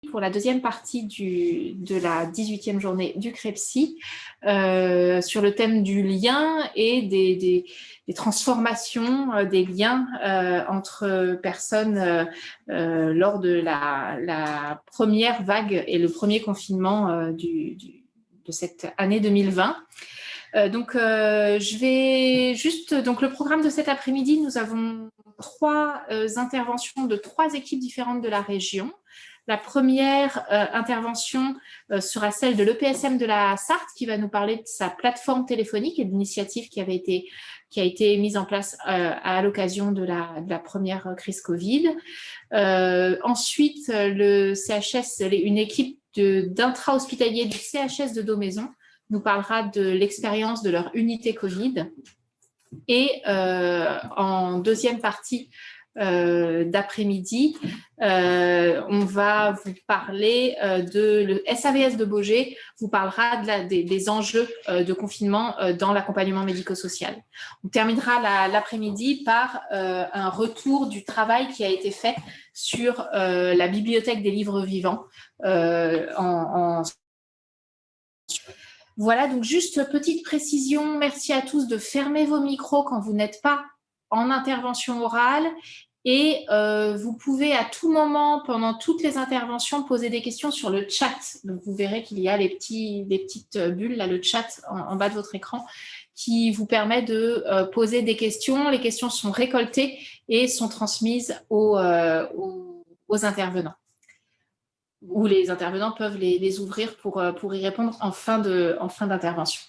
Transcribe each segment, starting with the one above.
pour la deuxième partie de la 18e journée du CREPSI sur le thème du lien et des transformations des liens entre personnes lors de la première vague et le premier confinement de cette année 2020. Donc, je vais juste… Donc, le programme de cet après-midi, nous avons 3 interventions de 3 équipes différentes de la région. La première intervention sera celle de l'EPSM de la Sarthe qui va nous parler de sa plateforme téléphonique et de l'initiative qui a été mise en place à l'occasion de la première crise Covid. Ensuite, le CHS, une équipe d'intra-hospitalier du CHS de Daumaison nous parlera de l'expérience de leur unité Covid. Et en deuxième partie d'après-midi, on va vous parler le SAVS de Baugé vous parlera des enjeux de confinement dans l'accompagnement médico-social. On terminera l'après-midi par un retour du travail qui a été fait sur la bibliothèque des livres vivants Voilà, donc juste petite précision, merci à tous de fermer vos micros quand vous n'êtes pas en intervention orale et vous pouvez à tout moment, pendant toutes les interventions, poser des questions sur le chat. Donc vous verrez qu'il y a les petites bulles, là, le chat en bas de votre écran, qui vous permet de poser des questions. Les questions sont récoltées et sont transmises aux intervenants. Où les intervenants peuvent les ouvrir pour y répondre en fin d'intervention.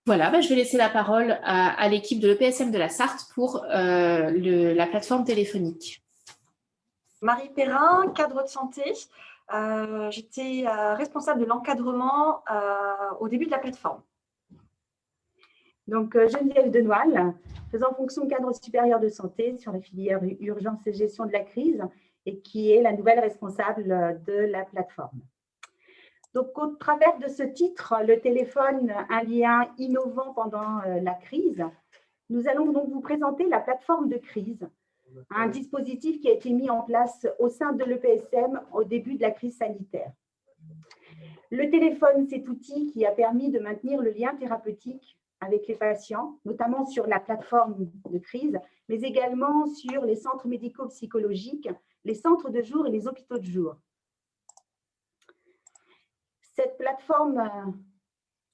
Voilà, je vais laisser la parole à l'équipe de l'EPSM de la Sarthe pour la plateforme téléphonique. Marie Perrin, cadre de santé. J'étais responsable de l'encadrement au début de la plateforme. Donc, Geneviève Denoil, faisant fonction cadre supérieur de santé sur la filière urgence et gestion de la crise et qui est la nouvelle responsable de la plateforme. Donc, au travers de ce titre, le téléphone, un lien innovant pendant la crise, nous allons donc vous présenter la plateforme de crise, un dispositif qui a été mis en place au sein de l'EPSM au début de la crise sanitaire. Le téléphone, cet outil qui a permis de maintenir le lien thérapeutique avec les patients, notamment sur la plateforme de crise, mais également sur les centres médico-psychologiques, les centres de jour et les hôpitaux de jour. Cette plateforme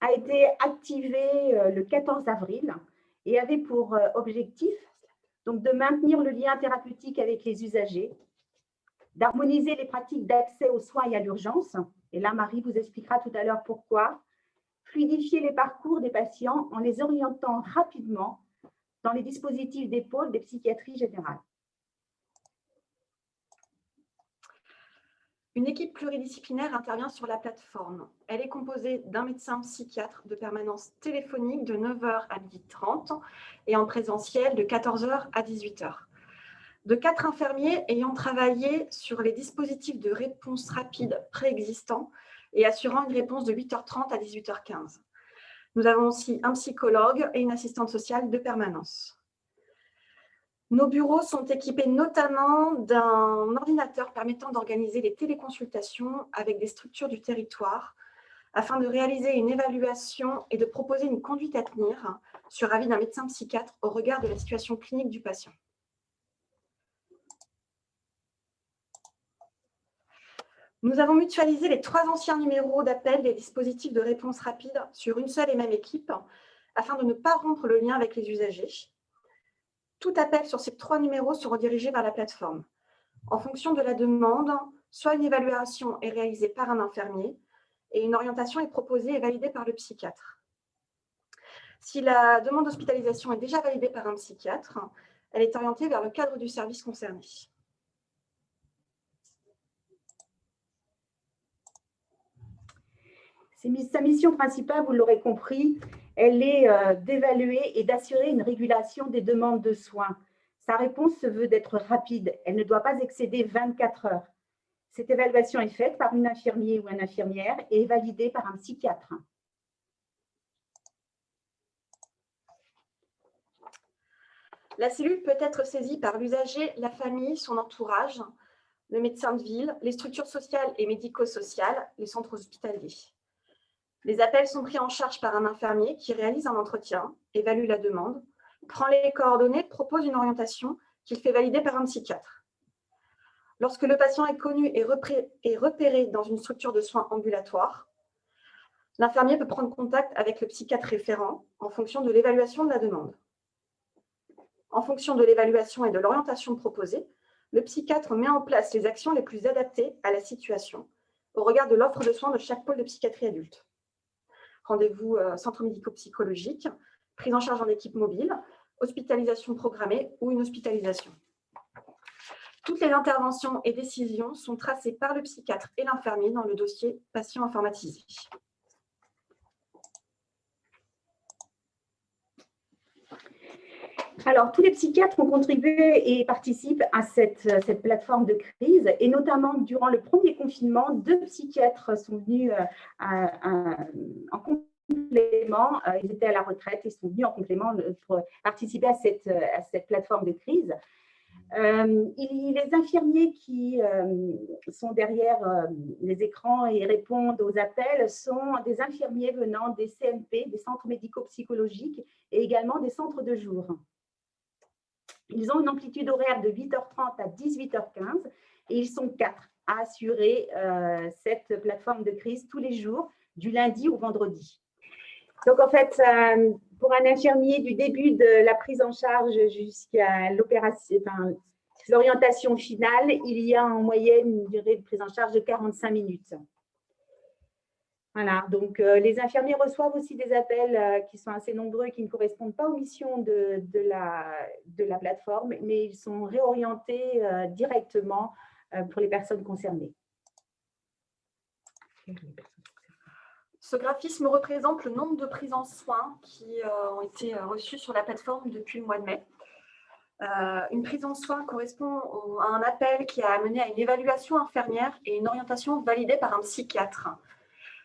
a été activée le 14 avril et avait pour objectif donc, de maintenir le lien thérapeutique avec les usagers, d'harmoniser les pratiques d'accès aux soins et à l'urgence, et là Marie vous expliquera tout à l'heure pourquoi, fluidifier les parcours des patients en les orientant rapidement dans les dispositifs des pôles des psychiatries générales. Une équipe pluridisciplinaire intervient sur la plateforme. Elle est composée d'un médecin psychiatre de permanence téléphonique de 9h à 12h30 et en présentiel de 14h à 18h. De 4 infirmiers ayant travaillé sur les dispositifs de réponse rapide préexistants et assurant une réponse de 8h30 à 18h15. Nous avons aussi un psychologue et une assistante sociale de permanence. Nos bureaux sont équipés notamment d'un ordinateur permettant d'organiser les téléconsultations avec des structures du territoire afin de réaliser une évaluation et de proposer une conduite à tenir sur avis d'un médecin psychiatre au regard de la situation clinique du patient. Nous avons mutualisé les 3 anciens numéros d'appel des dispositifs de réponse rapide sur une seule et même équipe afin de ne pas rompre le lien avec les usagers. Tout appel sur ces 3 numéros sera redirigé vers la plateforme. En fonction de la demande, soit une évaluation est réalisée par un infirmier et une orientation est proposée et validée par le psychiatre. Si la demande d'hospitalisation est déjà validée par un psychiatre, elle est orientée vers le cadre du service concerné. Sa mission principale, vous l'aurez compris, elle est d'évaluer et d'assurer une régulation des demandes de soins. Sa réponse se veut d'être rapide, elle ne doit pas excéder 24 heures. Cette évaluation est faite par une infirmière ou une infirmière et est validée par un psychiatre. La cellule peut être saisie par l'usager, la famille, son entourage, le médecin de ville, les structures sociales et médico-sociales, les centres hospitaliers. Les appels sont pris en charge par un infirmier qui réalise un entretien, évalue la demande, prend les coordonnées, propose une orientation qu'il fait valider par un psychiatre. Lorsque le patient est connu et repéré dans une structure de soins ambulatoire, l'infirmier peut prendre contact avec le psychiatre référent en fonction de l'évaluation de la demande. En fonction de l'évaluation et de l'orientation proposée, le psychiatre met en place les actions les plus adaptées à la situation au regard de l'offre de soins de chaque pôle de psychiatrie adulte. Rendez-vous centre médico-psychologique, prise en charge en équipe mobile, hospitalisation programmée ou une hospitalisation. Toutes les interventions et décisions sont tracées par le psychiatre et l'infirmier dans le dossier patient informatisé. Alors, tous les psychiatres ont contribué et participent à cette plateforme de crise, et notamment durant le premier confinement, 2 psychiatres sont venus en complément, ils étaient à la retraite et sont venus en complément pour participer à cette plateforme de crise. Les infirmiers qui sont derrière les écrans et répondent aux appels sont des infirmiers venant des CMP, des centres médico-psychologiques, et également des centres de jour. Ils ont une amplitude horaire de 8h30 à 18h15 et ils sont 4 à assurer cette plateforme de crise tous les jours, du lundi au vendredi. Donc, en fait, pour un infirmier, du début de la prise en charge jusqu'à l'orientation finale, il y a en moyenne une durée de prise en charge de 45 minutes. Voilà, donc les infirmiers reçoivent aussi des appels qui sont assez nombreux et qui ne correspondent pas aux missions de la plateforme, mais ils sont réorientés directement pour les personnes concernées. Ce graphisme représente le nombre de prises en soins qui ont été reçues sur la plateforme depuis le mois de mai. Une prise en soins correspond à un appel qui a amené à une évaluation infirmière et une orientation validée par un psychiatre.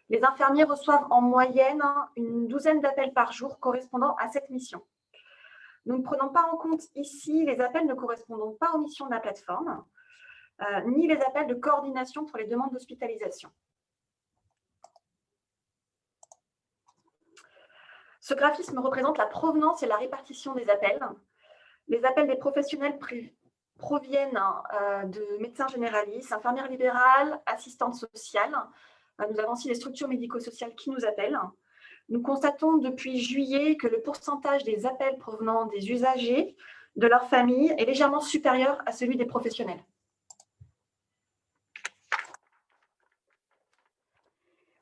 Les infirmiers reçoivent en moyenne une douzaine d'appels par jour correspondant à cette mission. Nous ne prenons pas en compte ici les appels ne correspondant pas aux missions de la plateforme, ni les appels de coordination pour les demandes d'hospitalisation. Ce graphisme représente la provenance et la répartition des appels. Les appels des professionnels proviennent de médecins généralistes, infirmières libérales, assistantes sociales. Nous avons aussi les structures médico-sociales qui nous appellent. Nous constatons depuis juillet que le pourcentage des appels provenant des usagers, de leur famille, est légèrement supérieur à celui des professionnels.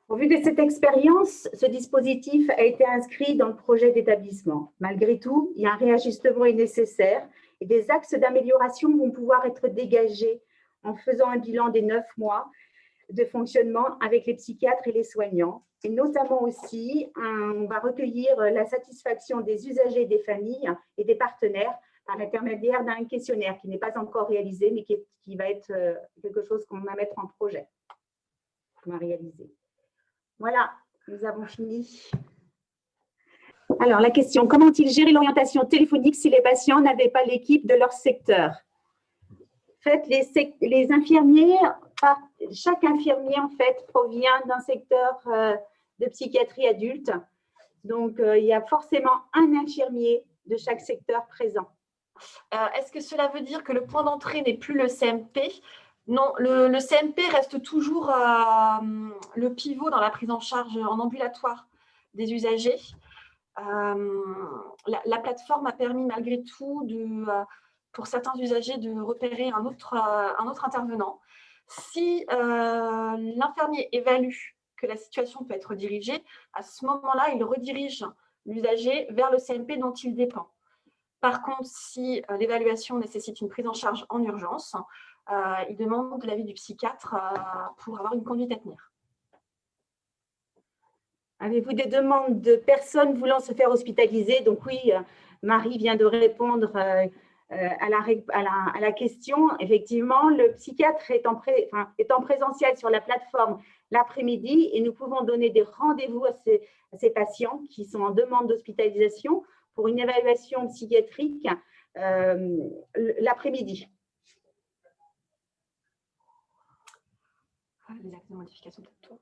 Au vu de cette expérience, ce dispositif a été inscrit dans le projet d'établissement. Malgré tout, il y a un réajustement est nécessaire et des axes d'amélioration vont pouvoir être dégagés en faisant un bilan des 9 mois de fonctionnement avec les psychiatres et les soignants. Et notamment aussi, on va recueillir la satisfaction des usagers, des familles et des partenaires par l'intermédiaire d'un questionnaire qui n'est pas encore réalisé, mais qui va être quelque chose qu'on va mettre en projet, qu'on va réaliser. Voilà, nous avons fini. Alors, la question, comment ont-ils géré l'orientation téléphonique si les patients n'avaient pas l'équipe de leur secteur? En fait, les infirmiers, chaque infirmier en fait provient d'un secteur de psychiatrie adulte. Donc, il y a forcément un infirmier de chaque secteur présent. Est-ce que cela veut dire que le point d'entrée n'est plus le CMP? Non, le CMP reste toujours le pivot dans la prise en charge en ambulatoire des usagers. La plateforme a permis malgré tout, pour certains usagers, de repérer un autre intervenant. Si l'infirmier évalue que la situation peut être dirigée, à ce moment-là, il redirige l'usager vers le CMP dont il dépend. Par contre, si l'évaluation nécessite une prise en charge en urgence, il demande l'avis du psychiatre pour avoir une conduite à tenir. Avez-vous des demandes de personnes voulant se faire hospitaliser? Donc oui, Marie vient de répondre à la question. Effectivement, le psychiatre est en présentiel sur la plateforme l'après-midi et nous pouvons donner des rendez-vous à ces patients qui sont en demande d'hospitalisation pour une évaluation psychiatrique l'après-midi. Les axes de modification de taux.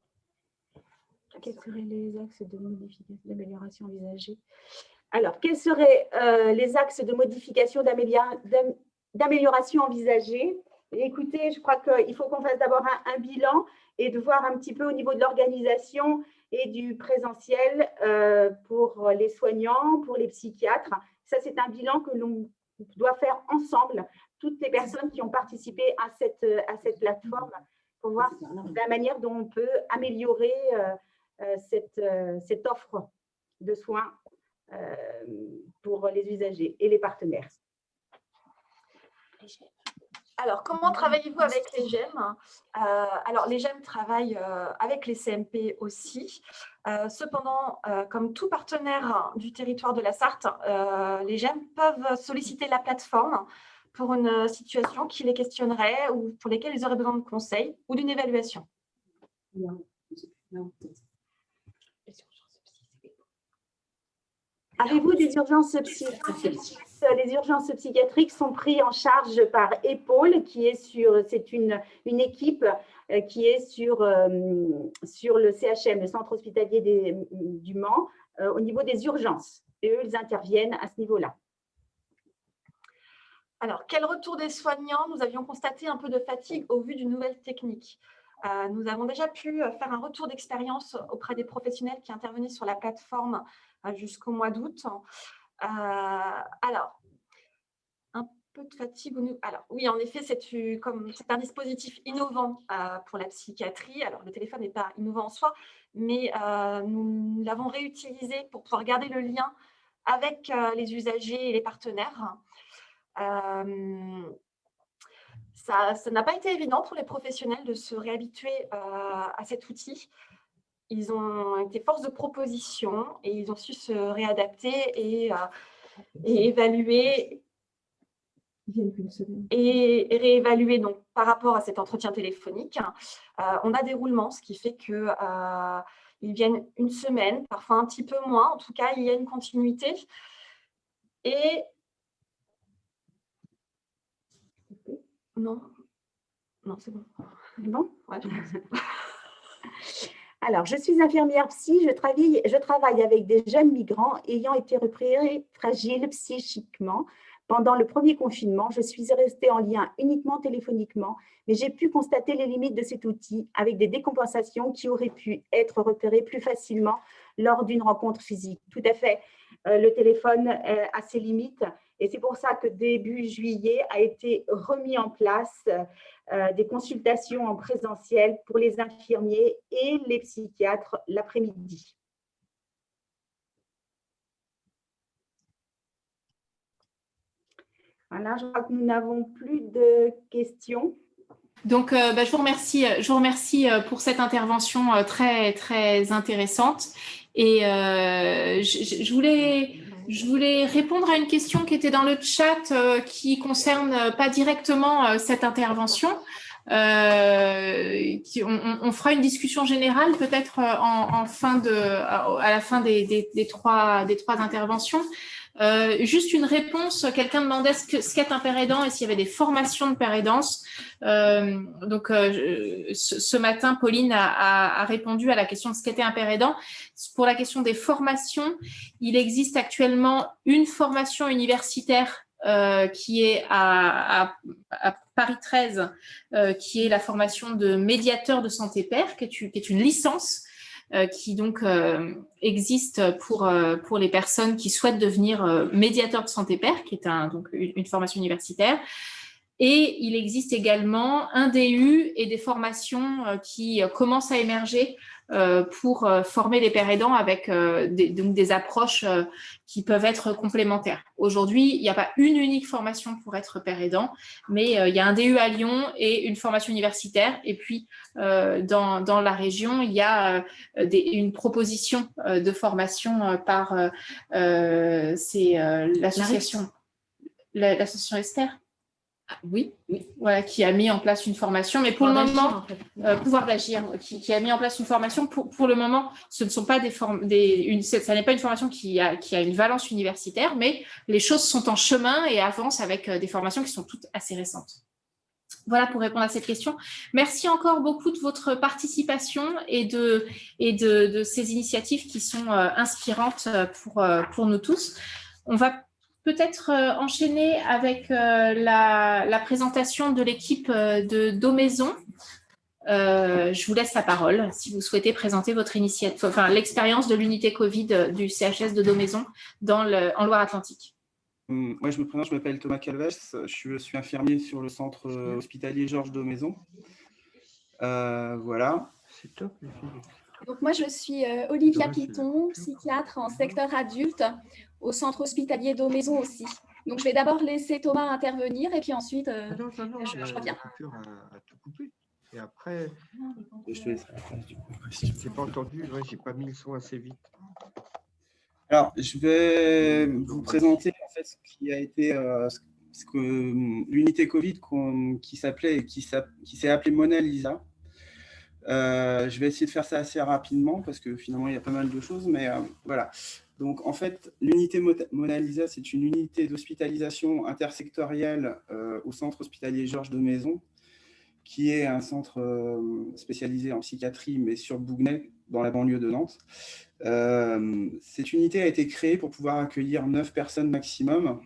Quels seraient les axes de modification, d'amélioration envisagés? Alors, quels seraient les axes de modification, d'amélioration envisagés? Écoutez, je crois qu'il faut qu'on fasse d'abord un bilan et de voir un petit peu au niveau de l'organisation et du présentiel pour les soignants, pour les psychiatres. Ça, c'est un bilan que l'on doit faire ensemble, toutes les personnes qui ont participé à cette plateforme, pour voir la manière dont on peut améliorer cette offre de soins pour les usagers et les partenaires. Alors, comment travaillez-vous avec les GEM? Alors, les GEM travaillent avec les CMP aussi. Cependant, comme tout partenaire du territoire de la Sarthe, les GEM peuvent solliciter la plateforme pour une situation qui les questionnerait ou pour lesquelles ils auraient besoin de conseils ou d'une évaluation. Avez-vous des urgences psychiatriques? Les urgences psychiatriques sont prises en charge par EPAULE, c'est une équipe qui est sur le CHM, le centre hospitalier du Mans, au niveau des urgences. Et eux, ils interviennent à ce niveau-là. Alors, quel retour des soignants? Nous avions constaté un peu de fatigue au vu d'une nouvelle technique. Nous avons déjà pu faire un retour d'expérience auprès des professionnels qui intervenaient sur la plateforme jusqu'au mois d'août. Alors, un peu de fatigue. Alors, oui, en effet, c'est un dispositif innovant pour la psychiatrie. Alors, le téléphone n'est pas innovant en soi, mais nous l'avons réutilisé pour pouvoir garder le lien avec les usagers et les partenaires. Ça n'a pas été évident pour les professionnels de se réhabituer à cet outil. Ils ont été force de proposition et ils ont su se réadapter et évaluer et réévaluer donc, par rapport à cet entretien téléphonique. On a des roulements, ce qui fait qu'ils viennent une semaine, parfois un petit peu moins. En tout cas, il y a une continuité. Et non, c'est bon. Bon. Ouais, je pense. Alors, je suis infirmière psy, je travaille avec des jeunes migrants ayant été repérés fragiles psychiquement. Pendant le premier confinement, je suis restée en lien uniquement téléphoniquement, mais j'ai pu constater les limites de cet outil avec des décompensations qui auraient pu être repérées plus facilement lors d'une rencontre physique. Tout à fait, le téléphone a ses limites et c'est pour ça que début juillet a été remis en place des consultations en présentiel pour les infirmiers et les psychiatres l'après-midi. Voilà, je crois que nous n'avons plus de questions. Donc, je vous remercie pour cette intervention très, très intéressante. Et je voulais répondre à une question qui était dans le chat qui concerne pas directement cette intervention. On fera une discussion générale peut-être à la fin des trois interventions. Juste une réponse, quelqu'un demandait ce qu'est un père aidant et s'il y avait des formations de père aidance. Ce matin, Pauline a répondu à la question de ce qu'était un père aidant. Pour la question des formations, il existe actuellement une formation universitaire qui est à Paris 13, qui est la formation de médiateur de santé père, qui est une licence qui donc existe pour les personnes qui souhaitent devenir médiateur de santé père, qui est donc une formation universitaire. Et il existe également un DU et des formations qui commencent à émerger pour former les pères aidants avec donc des approches qui peuvent être complémentaires. Aujourd'hui, il n'y a pas une unique formation pour être père aidant, mais il y a un DU à Lyon et une formation universitaire. Et puis, dans la région, il y a une proposition de formation par l'association Esther. Oui, voilà, qui a mis en place une formation, mais pour le moment, Pouvoir d'agir, qui a mis en place une formation. Pour le moment, ce ne sont pas ça n'est pas une formation qui a une valence universitaire, mais les choses sont en chemin et avancent avec des formations qui sont toutes assez récentes. Voilà pour répondre à cette question. Merci encore beaucoup de votre participation et de ces initiatives qui sont inspirantes pour nous tous. On va peut-être enchaîner avec la présentation de l'équipe de Domaison. Je vous laisse la parole si vous souhaitez présenter votre initiative, enfin l'expérience de l'unité Covid du CHS de Domaison en Loire-Atlantique. Moi, je me présente, je m'appelle Thomas Calves, je suis infirmier sur le centre hospitalier Georges Domaison. Voilà. C'est top. Donc moi, je suis Olivia Piton, psychiatre en secteur adulte au centre hospitalier Domaison aussi. Donc je vais d'abord laisser Thomas intervenir et puis ensuite je reviens. À tout couper. Et après, Je te laisse la place, du coup. j'ai pas entendu, ouais, j'ai pas mis le son assez vite. Alors, je vais vous présenter en fait ce qui a été ce que l'unité Covid qui s'est appelée Mona Lisa. Je vais essayer de faire ça assez rapidement parce que finalement il y a pas mal de choses, mais voilà. Donc en fait, l'unité Mona Lisa, c'est une unité d'hospitalisation intersectorielle au centre hospitalier Georges Domaison, qui est un centre spécialisé en psychiatrie, mais sur Bougnay, dans la banlieue de Nantes. Cette unité a été créée pour pouvoir accueillir 9 personnes maximum,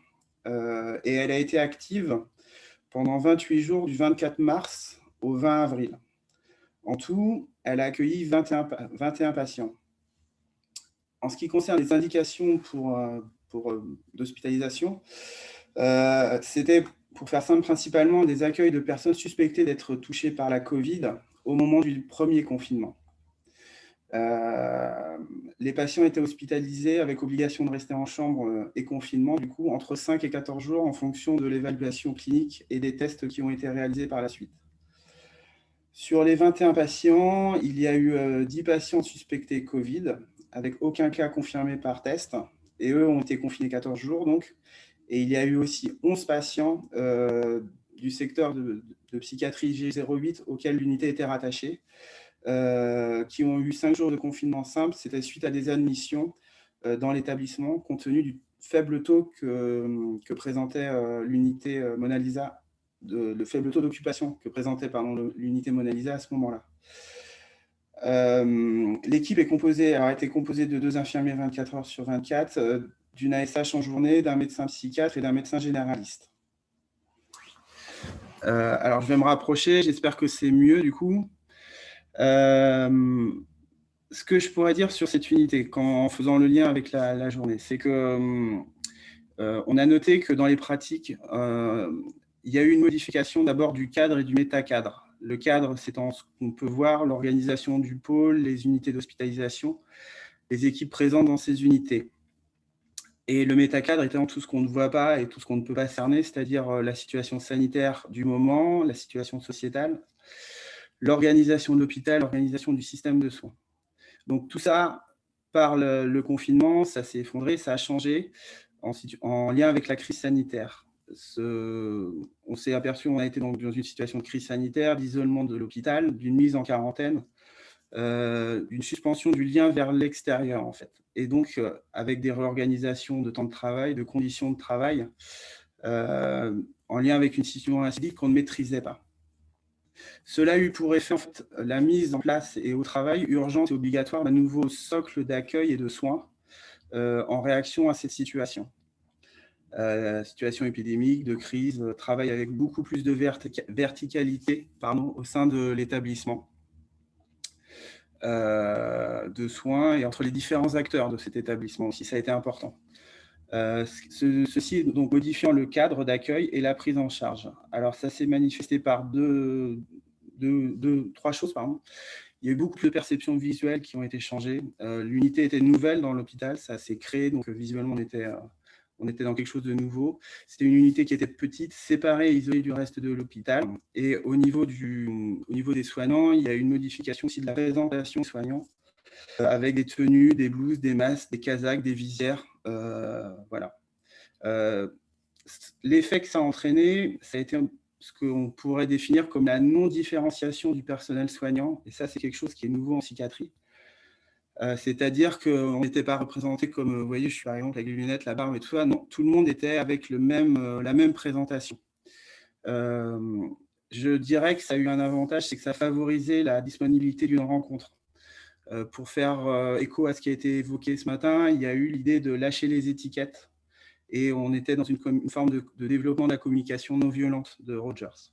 et elle a été active pendant 28 jours, du 24 mars au 20 avril. En tout, elle a accueilli 21 patients. En ce qui concerne les indications d'hospitalisation, c'était, pour faire simple, principalement des accueils de personnes suspectées d'être touchées par la Covid au moment du premier confinement. Les patients étaient hospitalisés avec obligation de rester en chambre et confinement, du coup, entre 5 et 14 jours en fonction de l'évaluation clinique et des tests qui ont été réalisés par la suite. Sur les 21 patients, il y a eu 10 patients suspectés Covid, avec aucun cas confirmé par test, et eux ont été confinés 14 jours, donc. Et il y a eu aussi 11 patients du secteur de psychiatrie G08 auquel l'unité était rattachée, qui ont eu 5 jours de confinement simple. C'était suite à des admissions dans l'établissement, compte tenu du faible taux que présentait l'unité Mona Lisa, le faible taux d'occupation que présentait l'unité Mona Lisa à ce moment-là. L'équipe a été composée de 2 infirmiers 24 heures sur 24, d'une ASH en journée, d'un médecin psychiatre et d'un médecin généraliste. Alors, je vais me rapprocher, j'espère que c'est mieux du coup. Ce que je pourrais dire sur cette unité, en faisant le lien avec la journée, c'est que on a noté que dans les pratiques, il y a eu une modification d'abord du cadre et du métacadre. Le cadre, c'est ce qu'on peut voir, l'organisation du pôle, les unités d'hospitalisation, les équipes présentes dans ces unités. Et le métacadre étant tout ce qu'on ne voit pas et tout ce qu'on ne peut pas cerner, c'est-à-dire la situation sanitaire du moment, la situation sociétale, l'organisation de l'hôpital, l'organisation du système de soins. Donc tout ça, par le confinement, ça s'est effondré, ça a changé en lien avec la crise sanitaire. On s'est aperçu, on a été donc dans une situation de crise sanitaire, d'isolement de l'hôpital, d'une mise en quarantaine, d'une suspension du lien vers l'extérieur en fait. Et donc avec des réorganisations de temps de travail, de conditions de travail, en lien avec une situation qu'on ne maîtrisait pas. Cela a eu pour effet en fait, la mise en place et au travail urgente et obligatoire d'un nouveau socle d'accueil et de soins en réaction à cette situation. Situation épidémique, de crise, travail avec beaucoup plus de verticalité au sein de l'établissement de soins et entre les différents acteurs de cet établissement aussi, ça a été important. Ceci donc modifiant le cadre d'accueil et la prise en charge. Alors ça s'est manifesté par trois choses. Il y a eu beaucoup de perceptions visuelles qui ont été changées. L'unité était nouvelle dans l'hôpital, ça s'est créé, donc visuellement on était dans quelque chose de nouveau. C'était une unité qui était petite, séparée et isolée du reste de l'hôpital. Et au niveau des soignants, il y a eu une modification aussi de la présentation des soignants, avec des tenues, des blouses, des masques, des casaques, des visières. Voilà. L'effet que ça a entraîné, ça a été ce qu'on pourrait définir comme la non-différenciation du personnel soignant. Et ça, c'est quelque chose qui est nouveau en psychiatrie. C'est-à-dire qu'on n'était pas représenté comme, vous voyez, je suis par exemple avec les lunettes, la barbe et tout ça. Non, tout le monde était avec la même présentation. je dirais que ça a eu un avantage, c'est que ça favorisait la disponibilité d'une rencontre. Pour faire écho à ce qui a été évoqué ce matin, il y a eu l'idée de lâcher les étiquettes et on était dans une forme de développement de la communication non violente de Rogers.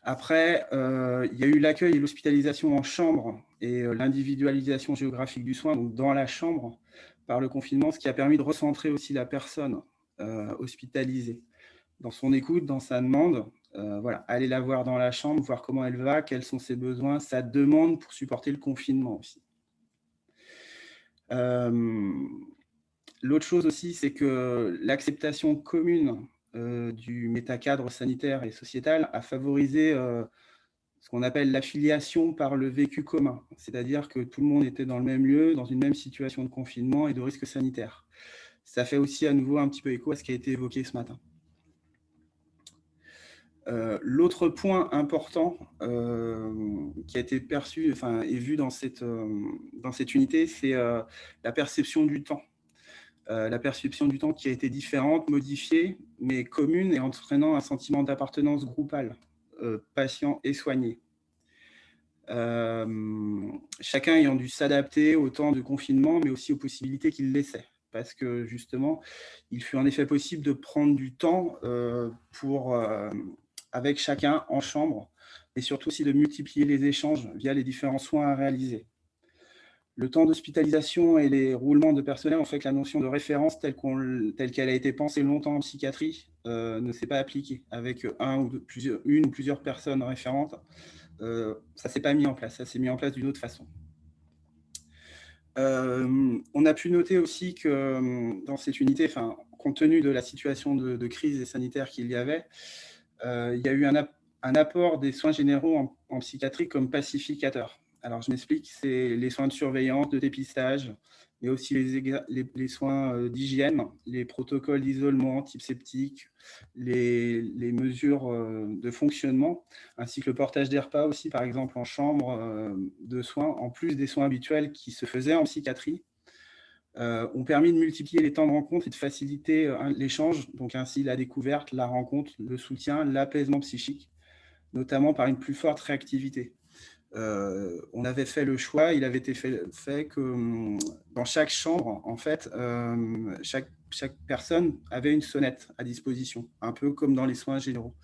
Après, il y a eu l'accueil et l'hospitalisation en chambre et l'individualisation géographique du soin, donc dans la chambre, par le confinement, ce qui a permis de recentrer aussi la personne hospitalisée dans son écoute, dans sa demande. Voilà, aller la voir dans la chambre, voir comment elle va, quels sont ses besoins, sa demande pour supporter le confinement aussi. L'autre chose aussi, c'est que l'acceptation commune du métacadre sanitaire et sociétal a favorisé ce qu'on appelle l'affiliation par le vécu commun, c'est-à-dire que tout le monde était dans le même lieu, dans une même situation de confinement et de risque sanitaire. Ça fait aussi à nouveau un petit peu écho à ce qui a été évoqué ce matin. L'autre point important qui a été perçu, enfin, et vu dans cette unité, c'est la perception du temps. La perception du temps qui a été différente, modifiée, mais commune et entraînant un sentiment d'appartenance groupale, patient et soigné. Chacun ayant dû s'adapter au temps de confinement, mais aussi aux possibilités qu'il laissait. Parce que justement, il fut en effet possible de prendre du temps avec chacun en chambre, et surtout aussi de multiplier les échanges via les différents soins à réaliser. Le temps d'hospitalisation et les roulements de personnel ont fait que la notion de référence telle qu'elle a été pensée longtemps en psychiatrie ne s'est pas appliquée avec une ou plusieurs personnes référentes. Ça ne s'est pas mis en place, ça s'est mis en place d'une autre façon. On a pu noter aussi que dans cette unité, compte tenu de la situation de crise sanitaire qu'il y avait, il y a eu un apport des soins généraux en psychiatrie comme pacificateurs. Alors, je m'explique, c'est les soins de surveillance, de dépistage, mais aussi les soins d'hygiène, les protocoles d'isolement, antiseptiques, les mesures de fonctionnement, ainsi que le portage des repas aussi, par exemple, en chambre de soins, en plus des soins habituels qui se faisaient en psychiatrie, ont permis de multiplier les temps de rencontre et de faciliter l'échange, donc ainsi la découverte, la rencontre, le soutien, l'apaisement psychique, notamment par une plus forte réactivité. On avait fait le choix, il avait été fait que dans chaque chambre, en fait, chaque personne avait une sonnette à disposition, un peu comme dans les soins généraux.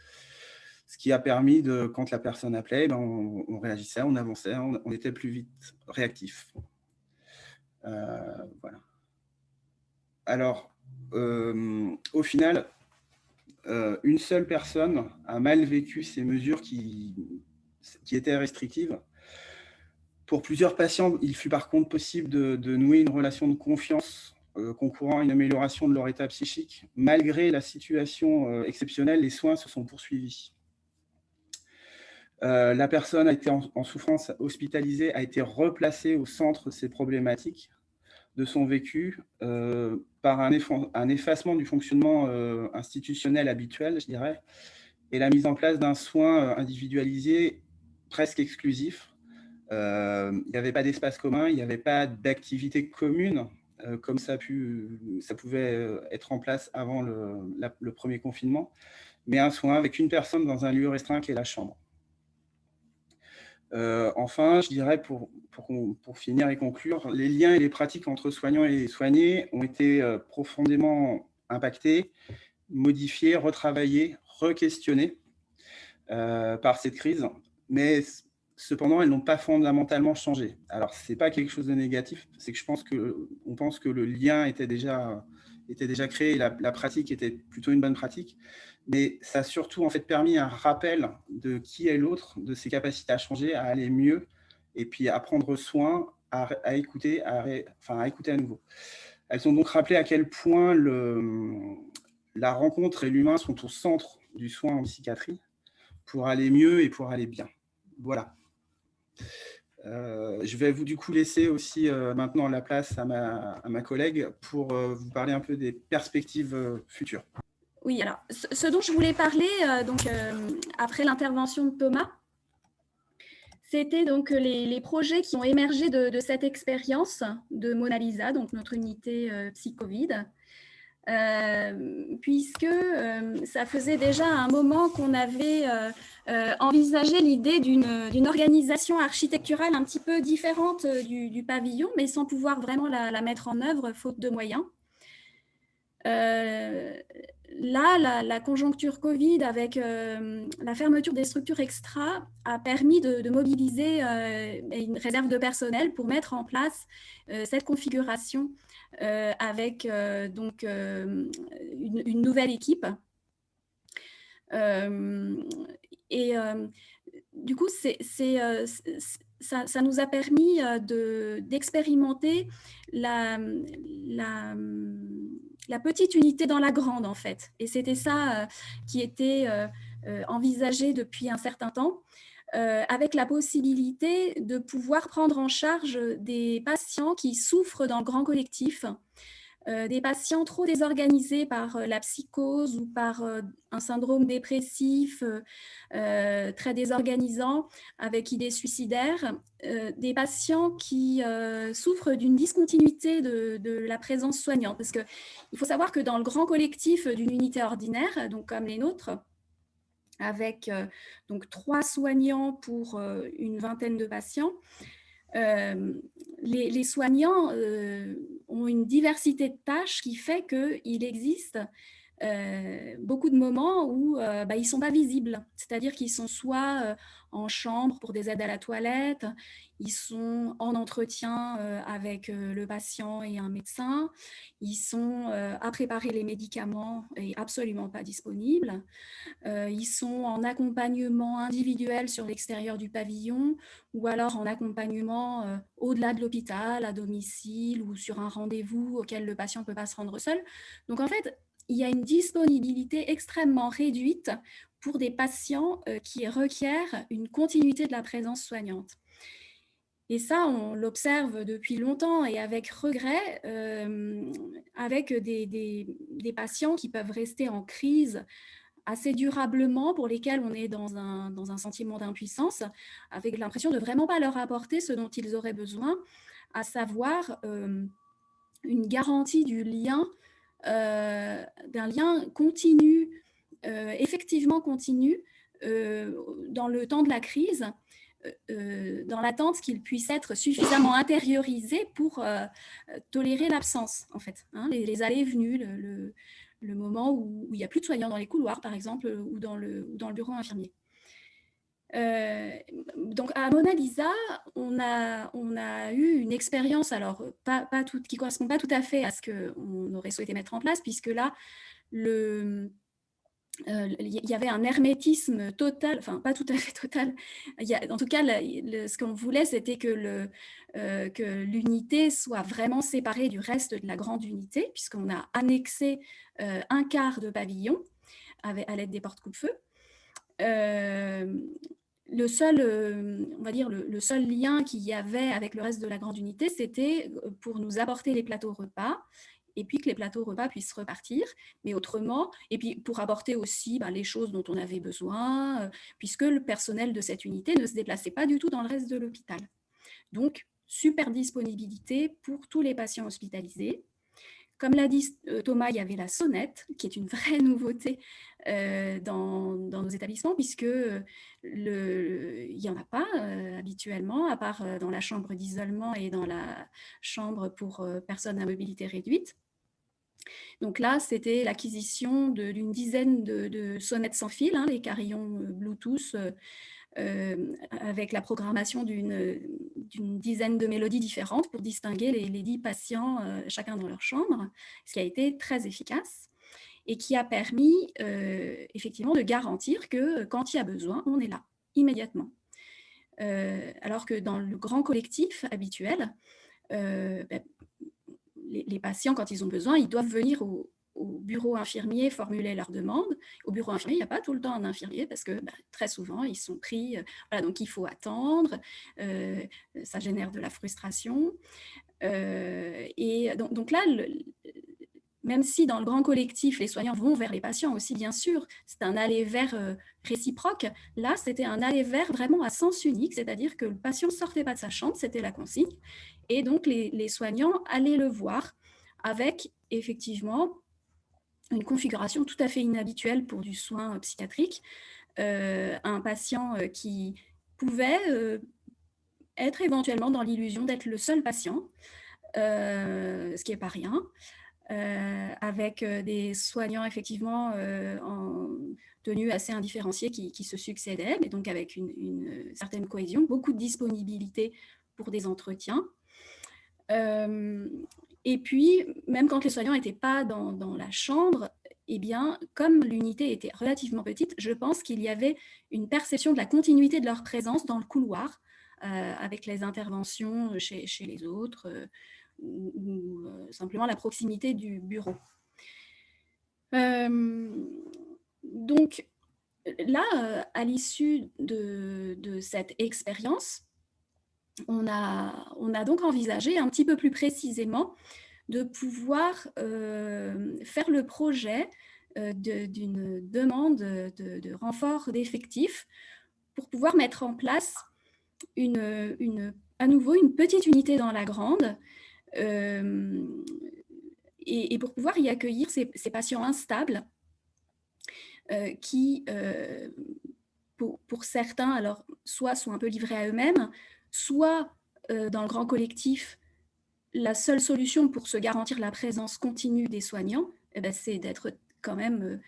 Ce qui a permis, quand la personne appelait, on réagissait, on avançait, on était plus vite réactif. Voilà. Alors, au final, une seule personne a mal vécu ces mesures qui étaient restrictives. Pour plusieurs patients, il fut par contre possible de nouer une relation de confiance concourant à une amélioration de leur état psychique. Malgré la situation exceptionnelle, les soins se sont poursuivis. La personne a été en souffrance hospitalisée, a été replacée au centre de ces problématiques, de son vécu, par un effacement du fonctionnement institutionnel habituel, je dirais, et la mise en place d'un soin individualisé presque exclusif. Il n'y avait pas d'espace commun, il n'y avait pas d'activité commune, comme ça pouvait être en place avant le premier confinement, mais un soin avec une personne dans un lieu restreint qui est la chambre. Enfin, je dirais, pour finir et conclure, les liens et les pratiques entre soignants et soignés ont été profondément impactés, modifiés, retravaillés, re-questionnés par cette crise, mais cependant, elles n'ont pas fondamentalement changé. Alors, ce n'est pas quelque chose de négatif, c'est que on pense que le lien était déjà créé, et la pratique était plutôt une bonne pratique, mais ça a surtout en fait permis un rappel de qui est l'autre, de ses capacités à changer, à aller mieux, et puis à prendre soin, à écouter, à écouter à nouveau. Elles ont donc rappelé à quel point la rencontre et l'humain sont au centre du soin en psychiatrie pour aller mieux et pour aller bien. Voilà. Je vais du coup laisser aussi maintenant la place à ma collègue pour vous parler un peu des perspectives futures. Oui, alors, ce dont je voulais parler après l'intervention de Thomas, c'était donc les projets qui ont émergé de cette expérience de Mona Lisa, donc notre unité psy-Covid. puisque ça faisait déjà un moment qu'on avait envisagé l'idée d'une organisation architecturale un petit peu différente du pavillon, mais sans pouvoir vraiment la mettre en œuvre, faute de moyens. Là, la conjoncture Covid avec la fermeture des structures extra a permis de mobiliser une réserve de personnel pour mettre en place cette configuration avec donc une nouvelle équipe. Du coup, ça nous a permis d'expérimenter la petite unité dans la grande, en fait. Et c'était ça qui était envisagé depuis un certain temps, avec la possibilité de pouvoir prendre en charge des patients qui souffrent dans le grand collectif, des patients trop désorganisés par la psychose ou par un syndrome dépressif très désorganisant avec idées suicidaires, des patients qui souffrent d'une discontinuité de la présence soignante. Parce qu'il faut savoir que dans le grand collectif d'une unité ordinaire, donc comme les nôtres, avec donc 3 soignants pour une vingtaine de patients, les soignants ont une diversité de tâches qui fait qu'il existe beaucoup de moments où ils ne sont pas visibles. C'est-à-dire qu'ils sont soit en chambre pour des aides à la toilette, ils sont en entretien avec le patient et un médecin, ils sont à préparer les médicaments et absolument pas disponibles, ils sont en accompagnement individuel sur l'extérieur du pavillon ou alors en accompagnement au-delà de l'hôpital, à domicile ou sur un rendez-vous auquel le patient ne peut pas se rendre seul. Donc en fait, il y a une disponibilité extrêmement réduite pour des patients qui requièrent une continuité de la présence soignante. Et ça, on l'observe depuis longtemps et avec regret, avec des patients qui peuvent rester en crise assez durablement, pour lesquels on est dans un sentiment d'impuissance, avec l'impression de vraiment pas leur apporter ce dont ils auraient besoin, à savoir une garantie du lien, d'un lien continu, effectivement continu, dans le temps de la crise, dans l'attente qu'il puisse être suffisamment intériorisé pour tolérer l'absence, en fait, hein, les allées et venues, le moment où il n'y a plus de soignants dans les couloirs, par exemple, ou dans le bureau infirmier. Donc à Mona Lisa, on a eu une expérience, alors qui ne correspond pas tout à fait à ce qu'on aurait souhaité mettre en place, puisque là, il y avait un hermétisme total, enfin pas tout à fait total, en tout cas ce qu'on voulait, c'était que l'unité soit vraiment séparée du reste de la grande unité, puisqu'on a annexé un quart de pavillon à l'aide des portes coupe-feu. Le seul, on va dire, le seul lien qu'il y avait avec le reste de la grande unité, c'était pour nous apporter les plateaux repas, et puis que les plateaux repas puissent repartir, mais autrement, et puis pour apporter aussi les choses dont on avait besoin, puisque le personnel de cette unité ne se déplaçait pas du tout dans le reste de l'hôpital. Donc, super disponibilité pour tous les patients hospitalisés. Comme l'a dit Thomas, il y avait la sonnette, qui est une vraie nouveauté dans nos établissements, puisque il n'y en a pas habituellement, à part dans la chambre d'isolement et dans la chambre pour personnes à mobilité réduite. Donc là, c'était l'acquisition d'une dizaine de sonnettes sans fil, hein, les carillons Bluetooth, avec la programmation d'une dizaine de mélodies différentes pour distinguer les 10 patients, chacun dans leur chambre, ce qui a été très efficace et qui a permis effectivement de garantir que quand il y a besoin, on est là immédiatement. Alors que dans le grand collectif habituel, les patients, quand ils ont besoin, ils doivent venir au bureau infirmier formuler leur demande. Au bureau infirmier, il n'y a pas tout le temps un infirmier parce que très souvent, ils sont pris. Voilà, donc, il faut attendre. Ça génère de la frustration. Et donc là, même si dans le grand collectif, les soignants vont vers les patients aussi, bien sûr, c'est un aller-vers réciproque. Là, c'était un aller-vers vraiment à sens unique, c'est-à-dire que le patient ne sortait pas de sa chambre, c'était la consigne. Et donc, les soignants allaient le voir avec, effectivement, une configuration tout à fait inhabituelle pour du soin psychiatrique. Un patient qui pouvait être éventuellement dans l'illusion d'être le seul patient, ce qui n'est pas rien, avec des soignants effectivement en tenue assez indifférenciée qui se succédaient, mais donc avec une certaine cohésion, beaucoup de disponibilité pour des entretiens. Et puis, même quand les soignants n'étaient pas dans la chambre, eh bien, comme l'unité était relativement petite, je pense qu'il y avait une perception de la continuité de leur présence dans le couloir, avec les interventions chez les autres, ou simplement la proximité du bureau. Donc, là, à l'issue de cette expérience, on a donc envisagé un petit peu plus précisément de pouvoir faire le projet d'une demande de renfort d'effectifs pour pouvoir mettre en place à nouveau une petite unité dans la grande et pour pouvoir y accueillir ces patients instables qui, pour certains, alors soit sont un peu livrés à eux-mêmes, soit dans le grand collectif, la seule solution pour se garantir la présence continue des soignants, c'est d'être quand même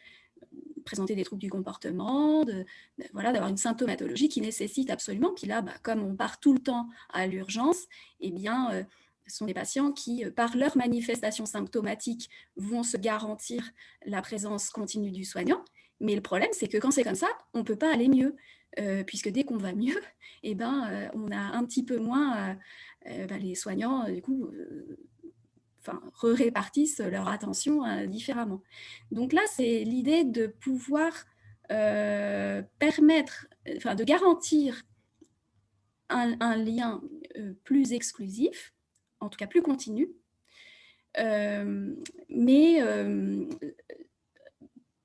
présenter des troubles du comportement, d'avoir une symptomatologie qui nécessite absolument. Puis là, comme on part tout le temps à l'urgence, eh bien, ce sont des patients qui, par leur manifestation symptomatique, vont se garantir la présence continue du soignant. Mais le problème, c'est que quand c'est comme ça, on ne peut pas aller mieux, puisque dès qu'on va mieux, eh ben, on a un petit peu moins les soignants, du coup, répartissent leur attention différemment. Donc là, c'est l'idée de pouvoir de garantir un lien plus exclusif, en tout cas plus continu, mais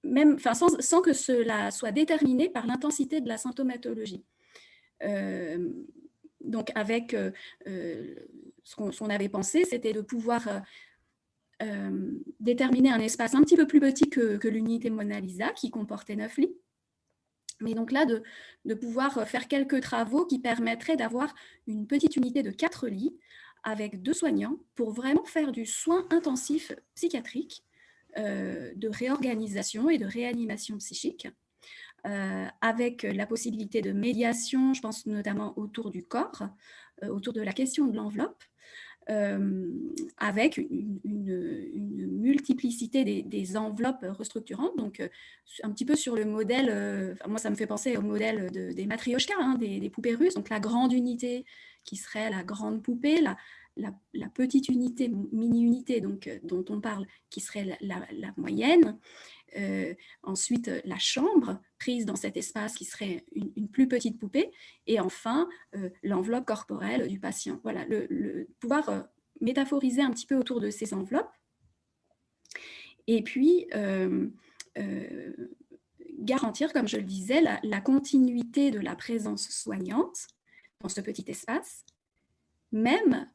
même, sans que cela soit déterminé par l'intensité de la symptomatologie. Donc avec ce qu'on avait pensé, c'était de pouvoir déterminer un espace un petit peu plus petit que l'unité Mona Lisa, qui comportait 9 lits. Mais donc là, de pouvoir faire quelques travaux qui permettraient d'avoir une petite unité de 4 lits avec 2 soignants pour vraiment faire du soin intensif psychiatrique, de réorganisation et de réanimation psychique, avec la possibilité de médiation, je pense notamment autour du corps, autour de la question de l'enveloppe, avec une multiplicité des enveloppes restructurantes, donc un petit peu sur le modèle, moi ça me fait penser au modèle des matrioshkas, des poupées russes, donc la grande unité qui serait la grande poupée, la petite unité, mini-unité dont on parle, qui serait la moyenne, ensuite la chambre prise dans cet espace qui serait une plus petite poupée, et enfin l'enveloppe corporelle du patient. Voilà, pouvoir métaphoriser un petit peu autour de ces enveloppes, et puis garantir, comme je le disais, la continuité de la présence soignante dans ce petit espace, même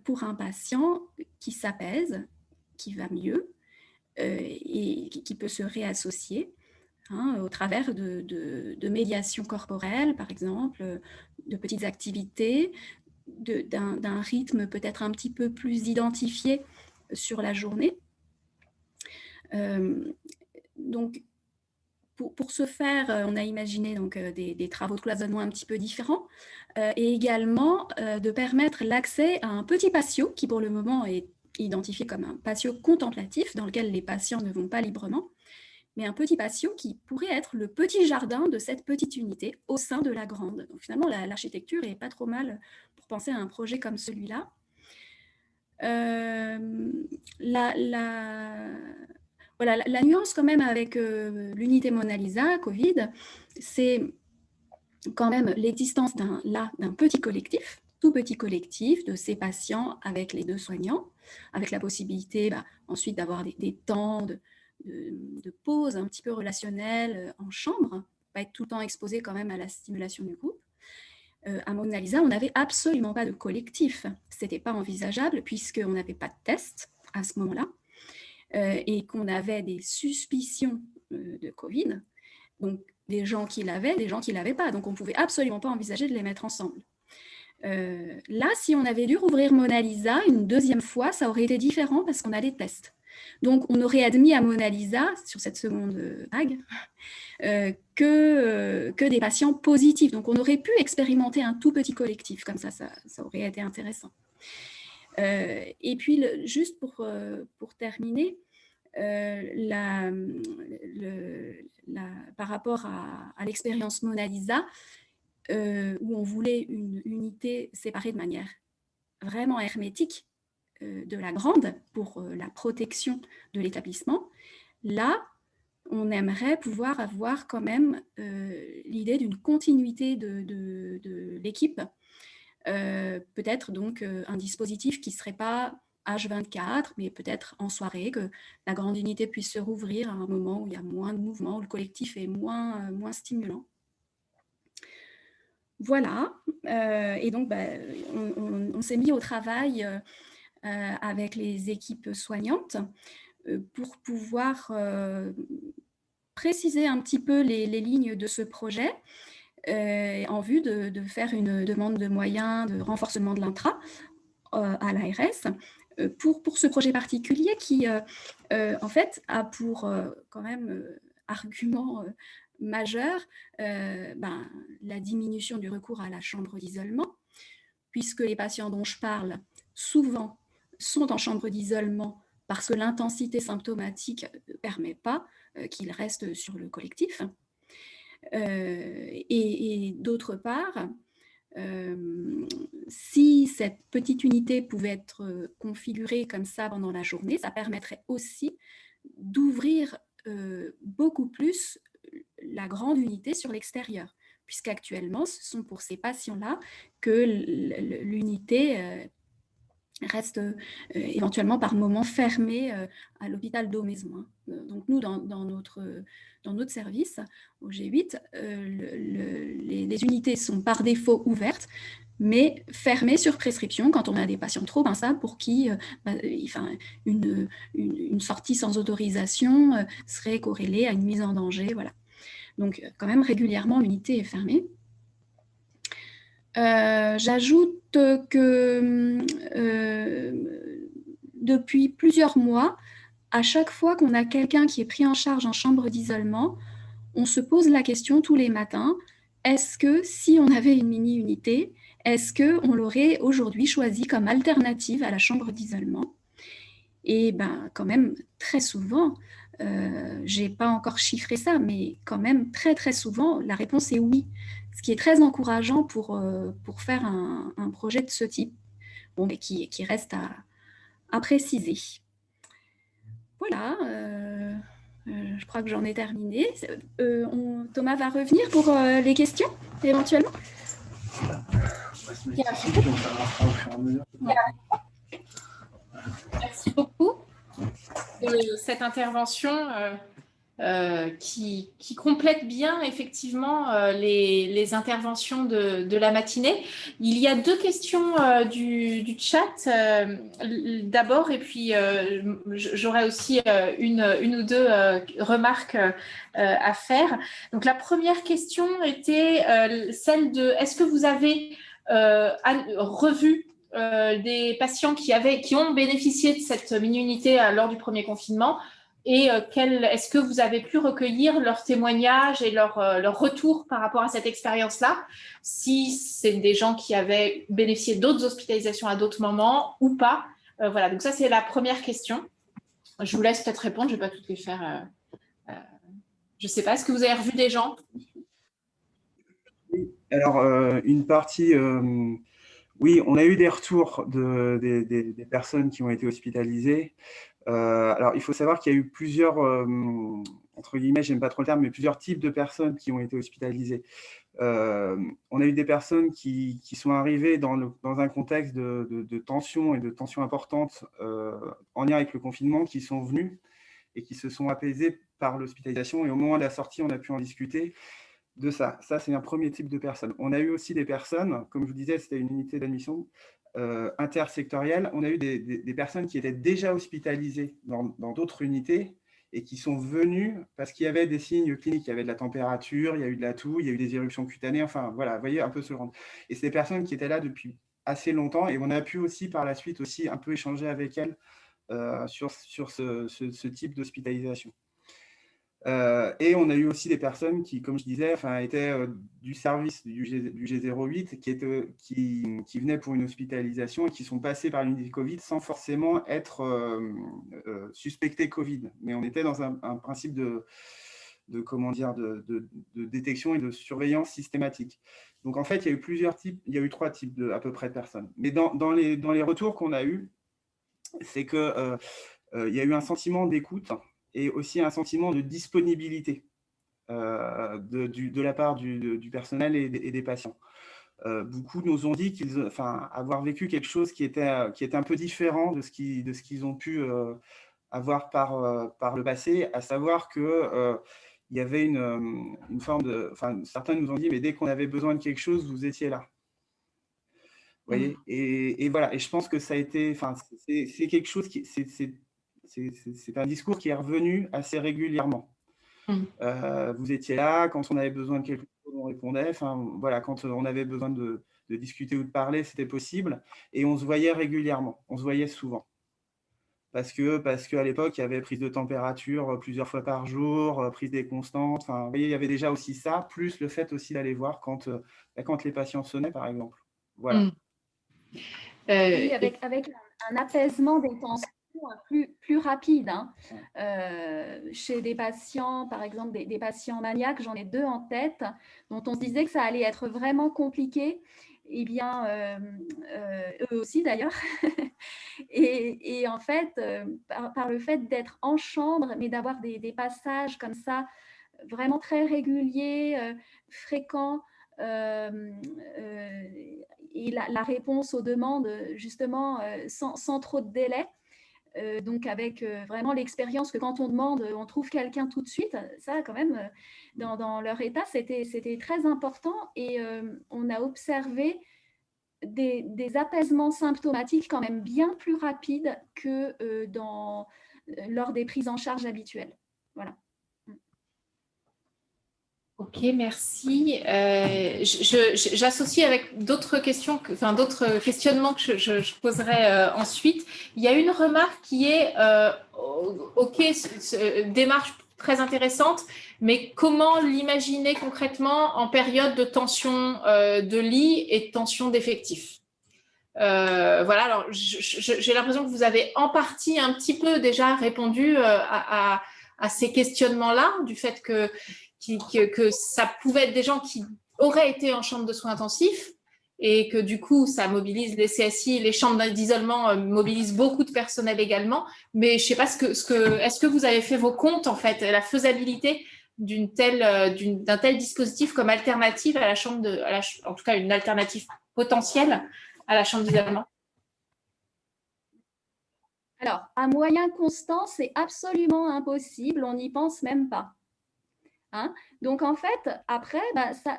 pour un patient qui s'apaise, qui va mieux, et qui peut se réassocier au travers de médiation corporelle, par exemple, de petites activités, d'un rythme peut-être un petit peu plus identifié sur la journée. Donc, pour ce faire, on a imaginé donc, des travaux de cloisonnement un petit peu différents, et également de permettre l'accès à un petit patio qui, pour le moment, est identifié comme un patio contemplatif dans lequel les patients ne vont pas librement, mais un petit patio qui pourrait être le petit jardin de cette petite unité au sein de la grande. Donc finalement, l'architecture n'est pas trop mal pour penser à un projet comme celui-là. La nuance quand même avec l'unité Mona Lisa, Covid, c'est quand même l'existence d'un petit collectif, tout petit collectif de ces patients avec les 2 soignants, avec la possibilité ensuite d'avoir des temps de pause un petit peu relationnelle en chambre, pas être tout le temps exposé quand même à la stimulation du groupe. À Mona Lisa, on n'avait absolument pas de collectif. Ce n'était pas envisageable puisqu'on n'avait pas de test à ce moment-là. et qu'on avait des suspicions de Covid, donc des gens qui l'avaient, des gens qui ne l'avaient pas. Donc, on ne pouvait absolument pas envisager de les mettre ensemble. Là, si on avait dû rouvrir Mona Lisa une deuxième fois, ça aurait été différent parce qu'on a des tests. Donc, on aurait admis à Mona Lisa, sur cette seconde vague, que des patients positifs. Donc, on aurait pu expérimenter un tout petit collectif, comme ça aurait été intéressant. Et puis, juste pour terminer, par rapport à l'expérience Mona Lisa, où on voulait une unité séparée de manière vraiment hermétique de la grande pour la protection de l'établissement. Là, on aimerait pouvoir avoir quand même l'idée d'une continuité de l'équipe, peut-être donc un dispositif qui ne serait pas H24, mais peut-être en soirée, que la grande unité puisse se rouvrir à un moment où il y a moins de mouvement, où le collectif est moins stimulant. Voilà, et donc on s'est mis au travail avec les équipes soignantes pour pouvoir préciser un petit peu les lignes de ce projet en vue de faire une demande de moyens de renforcement de l'intra à l'ARS pour ce projet particulier qui, en fait, a pour quand même argument majeur la diminution du recours à la chambre d'isolement, puisque les patients dont je parle souvent sont en chambre d'isolement parce que l'intensité symptomatique ne permet pas qu'ils restent sur le collectif. Et d'autre part, si cette petite unité pouvait être configurée comme ça pendant la journée, ça permettrait aussi d'ouvrir beaucoup plus la grande unité sur l'extérieur, puisqu'actuellement, ce sont pour ces patients-là que l'unité reste éventuellement par moment fermée à l'hôpital d'Aumaison. Donc nous, dans notre service, au G8, les unités sont par défaut ouvertes, mais fermées sur prescription quand on a des patients trop instables pour qui une sortie sans autorisation serait corrélée à une mise en danger. Voilà. Donc quand même régulièrement, l'unité est fermée. J'ajoute que depuis plusieurs mois, à chaque fois qu'on a quelqu'un qui est pris en charge en chambre d'isolement, on se pose la question tous les matins, est-ce que si on avait une mini-unité, est-ce qu'on l'aurait aujourd'hui choisi comme alternative à la chambre d'isolement? Et quand même, très souvent, je n'ai pas encore chiffré ça, mais quand même, très très souvent, la réponse est oui. Ce qui est très encourageant pour faire un projet de ce type, mais qui reste à préciser. Voilà, je crois que j'en ai terminé. Thomas va revenir pour les questions, éventuellement. Merci beaucoup de cette intervention qui complète bien effectivement les interventions de la matinée. Il y a deux questions du chat d'abord, et puis j'aurai aussi une ou deux remarques à faire. Donc la première question était celle de est-ce que vous avez revu des patients qui ont bénéficié de cette mini-unité lors du premier confinement, et est-ce que vous avez pu recueillir leurs témoignages et leur retour par rapport à cette expérience-là, si c'est des gens qui avaient bénéficié d'autres hospitalisations à d'autres moments ou pas. Voilà, donc ça c'est la première question. Je vous laisse peut-être répondre, je ne vais pas toutes les faire. Je ne sais pas, est-ce que vous avez revu des gens? Alors, une partie... oui, on a eu des retours des personnes qui ont été hospitalisées. Alors, il faut savoir qu'il y a eu plusieurs, entre guillemets, j'aime pas trop le terme, mais plusieurs types de personnes qui ont été hospitalisées. On a eu des personnes qui sont arrivées dans un contexte de tension et de tension importante en lien avec le confinement, qui sont venues et qui se sont apaisées par l'hospitalisation. Et au moment de la sortie, on a pu en discuter de ça. Ça, c'est un premier type de personnes. On a eu aussi des personnes, comme je vous disais, c'était une unité d'admission, intersectorielle, on a eu des personnes qui étaient déjà hospitalisées dans d'autres unités et qui sont venues parce qu'il y avait des signes cliniques. Il y avait de la température, il y a eu de la toux, il y a eu des éruptions cutanées, enfin voilà, vous voyez un peu ce genre. Et c'est des personnes qui étaient là depuis assez longtemps et on a pu aussi par la suite aussi un peu échanger avec elles sur ce type d'hospitalisation. Et on a eu aussi des personnes qui, comme je disais, étaient du service du G08 qui venaient pour une hospitalisation et qui sont passés par l'unité Covid sans forcément être suspectés Covid. Mais on était dans un principe de détection et de surveillance systématique. Donc en fait, il y a eu plusieurs types, il y a eu 3 types à peu près de personnes. Mais dans les retours qu'on a eus, c'est qu'il y a eu un sentiment d'écoute et aussi un sentiment de disponibilité de la part du personnel et des patients. Beaucoup nous ont dit avoir vécu quelque chose qui était un peu différent de ce qu'ils ont pu avoir par le passé, à savoir que il y avait une forme de... certains nous ont dit, mais dès qu'on avait besoin de quelque chose, vous étiez là. Vous voyez, et voilà, et je pense que ça a été... c'est quelque chose qui... C'est un discours qui est revenu assez régulièrement. Vous étiez là, quand on avait besoin de quelque chose, on répondait. Voilà, quand on avait besoin de discuter ou de parler, c'était possible. Et on se voyait régulièrement, on se voyait souvent. Parce qu'à l'époque, il y avait prise de température plusieurs fois par jour, prise des constantes. Vous voyez, il y avait déjà aussi ça, plus le fait aussi d'aller voir quand les patients sonnaient, par exemple. Voilà. Oui, avec un apaisement des tensions plus rapide. Chez des patients, par exemple des patients maniaques, j'en ai 2 en tête, dont on se disait que ça allait être vraiment compliqué. Eh bien, eux aussi d'ailleurs. et en fait, par le fait d'être en chambre, mais d'avoir des passages comme ça, vraiment très réguliers, fréquents, et la réponse aux demandes, justement, sans trop de délai. Donc avec vraiment l'expérience que quand on demande, on trouve quelqu'un tout de suite. Ça, quand même, dans leur état, c'était très important. Et on a observé des apaisements symptomatiques quand même bien plus rapides que lors des prises en charge habituelles. Voilà. Ok, merci. J'associe avec d'autres questions, d'autres questionnements que je poserai ensuite. Il y a une remarque qui est ok, démarche très intéressante, mais comment l'imaginer concrètement en période de tension de lit et de tension d'effectifs? Voilà, alors j'ai l'impression que vous avez en partie un petit peu déjà répondu à ces questionnements-là, du fait que ça pouvait être des gens qui auraient été en chambre de soins intensifs et que du coup, ça mobilise les CSI, les chambres d'isolement mobilisent beaucoup de personnel également. Mais je ne sais pas, est-ce que vous avez fait vos comptes, en fait, la faisabilité d'un tel dispositif comme alternative à la chambre en tout cas une alternative potentielle à la chambre d'isolement? Alors, à moyen constant, c'est absolument impossible, on n'y pense même pas. Donc, en fait, après,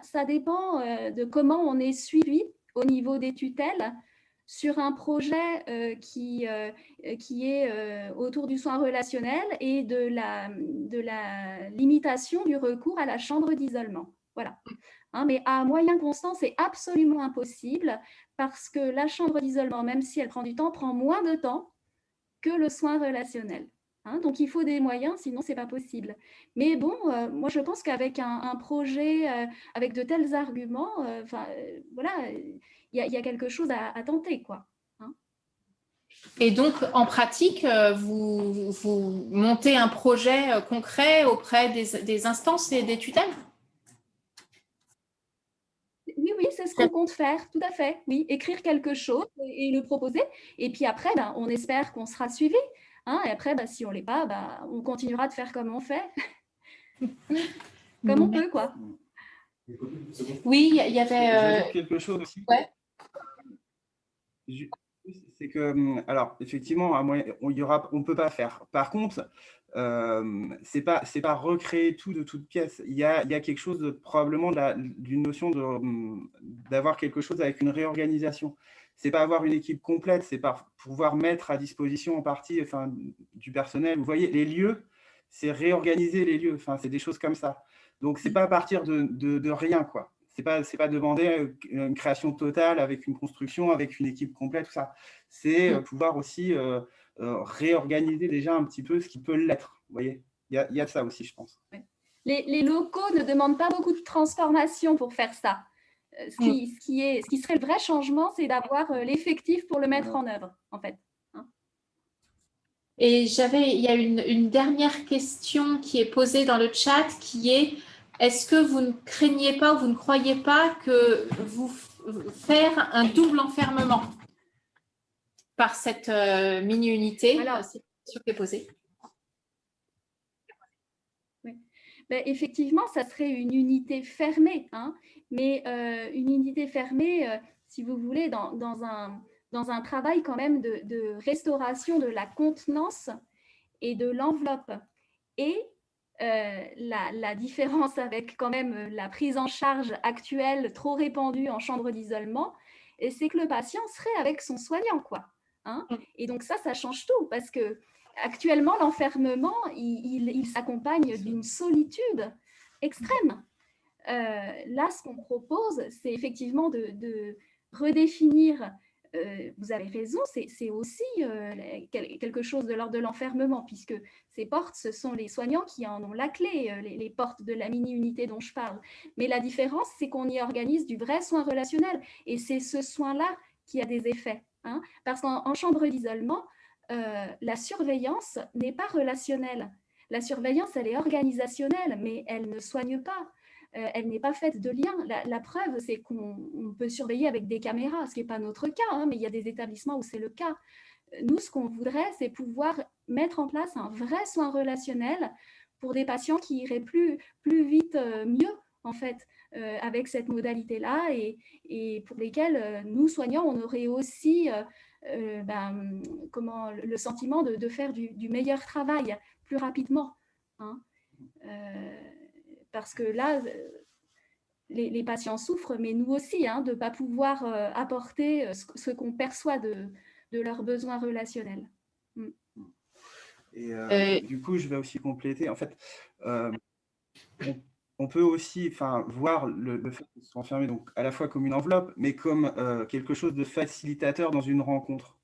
ça dépend de comment on est suivi au niveau des tutelles sur un projet qui est autour du soin relationnel et de la limitation du recours à la chambre d'isolement. Voilà. Mais à moyen constant, c'est absolument impossible parce que la chambre d'isolement, même si elle prend du temps, prend moins de temps que le soin relationnel. Donc, il faut des moyens, sinon, ce n'est pas possible. Mais bon, moi, je pense qu'avec un projet, avec de tels arguments, voilà, il y a quelque chose à tenter, quoi. Et donc, en pratique, vous montez un projet concret auprès des instances et des tutelles? Oui, c'est ce qu'on compte faire, tout à fait. Oui, écrire quelque chose et le proposer. Et puis après, on espère qu'on sera suivi. Et après, si on ne l'est pas, on continuera de faire comme on fait. Comme on peut, quoi. Oui, il y avait... quelque chose aussi. Ouais. C'est que, alors, effectivement, on ne peut pas faire. Par contre, c'est pas recréer tout de toute pièce. Il y a quelque chose probablement d'une notion d'avoir quelque chose avec une réorganisation. C'est pas avoir une équipe complète, c'est pas pouvoir mettre à disposition en partie du personnel. Vous voyez, les lieux, c'est réorganiser les lieux. C'est des choses comme ça. Donc, c'est pas à partir de rien, quoi. C'est pas demander une création totale avec une construction, avec une équipe complète, tout ça. C'est pouvoir aussi réorganiser déjà un petit peu ce qui peut l'être. Vous voyez, il y a ça aussi, je pense. Les locaux ne demandent pas beaucoup de transformation pour faire ça. Ce qui serait le vrai changement, c'est d'avoir l'effectif pour le mettre en œuvre, en fait. Et il y a une dernière question qui est posée dans le chat qui est: est-ce que vous ne craignez pas ou vous ne croyez pas que vous faire un double enfermement par cette mini-unité? Alors, c'est une question qui est posée. Oui. Ben, effectivement, ça serait une unité fermée, mais une unité fermée, si vous voulez, dans un travail quand même de restauration de la contenance et de l'enveloppe. Et la différence avec quand même la prise en charge actuelle trop répandue en chambre d'isolement, c'est que le patient serait avec son soignant, quoi. Et donc ça change tout, parce que actuellement, l'enfermement, il s'accompagne d'une solitude extrême. Là, ce qu'on propose, c'est effectivement de redéfinir. Vous avez raison, c'est aussi quelque chose de l'ordre de l'enfermement, puisque ces portes, ce sont les soignants qui en ont la clé, les portes de la mini-unité dont je parle. Mais la différence, c'est qu'on y organise du vrai soin relationnel, et c'est ce soin-là qui a des effets. Parce qu'en chambre d'isolement, la surveillance n'est pas relationnelle. La surveillance, elle est organisationnelle, mais elle ne soigne pas. Elle n'est pas faite de lien. La preuve, c'est qu'on peut surveiller avec des caméras, ce qui n'est pas notre cas, mais il y a des établissements où c'est le cas. Nous, ce qu'on voudrait, c'est pouvoir mettre en place un vrai soin relationnel pour des patients qui iraient plus vite, mieux, en fait, avec cette modalité-là, et pour lesquels, nous, soignants, on aurait aussi le sentiment de faire du meilleur travail plus rapidement. Parce que là, les patients souffrent, mais nous aussi, de ne pas pouvoir apporter ce qu'on perçoit de leurs besoins relationnels. Et du coup, je vais aussi compléter. En fait, on peut aussi voir le fait de s'enfermer donc à la fois comme une enveloppe, mais comme quelque chose de facilitateur dans une rencontre,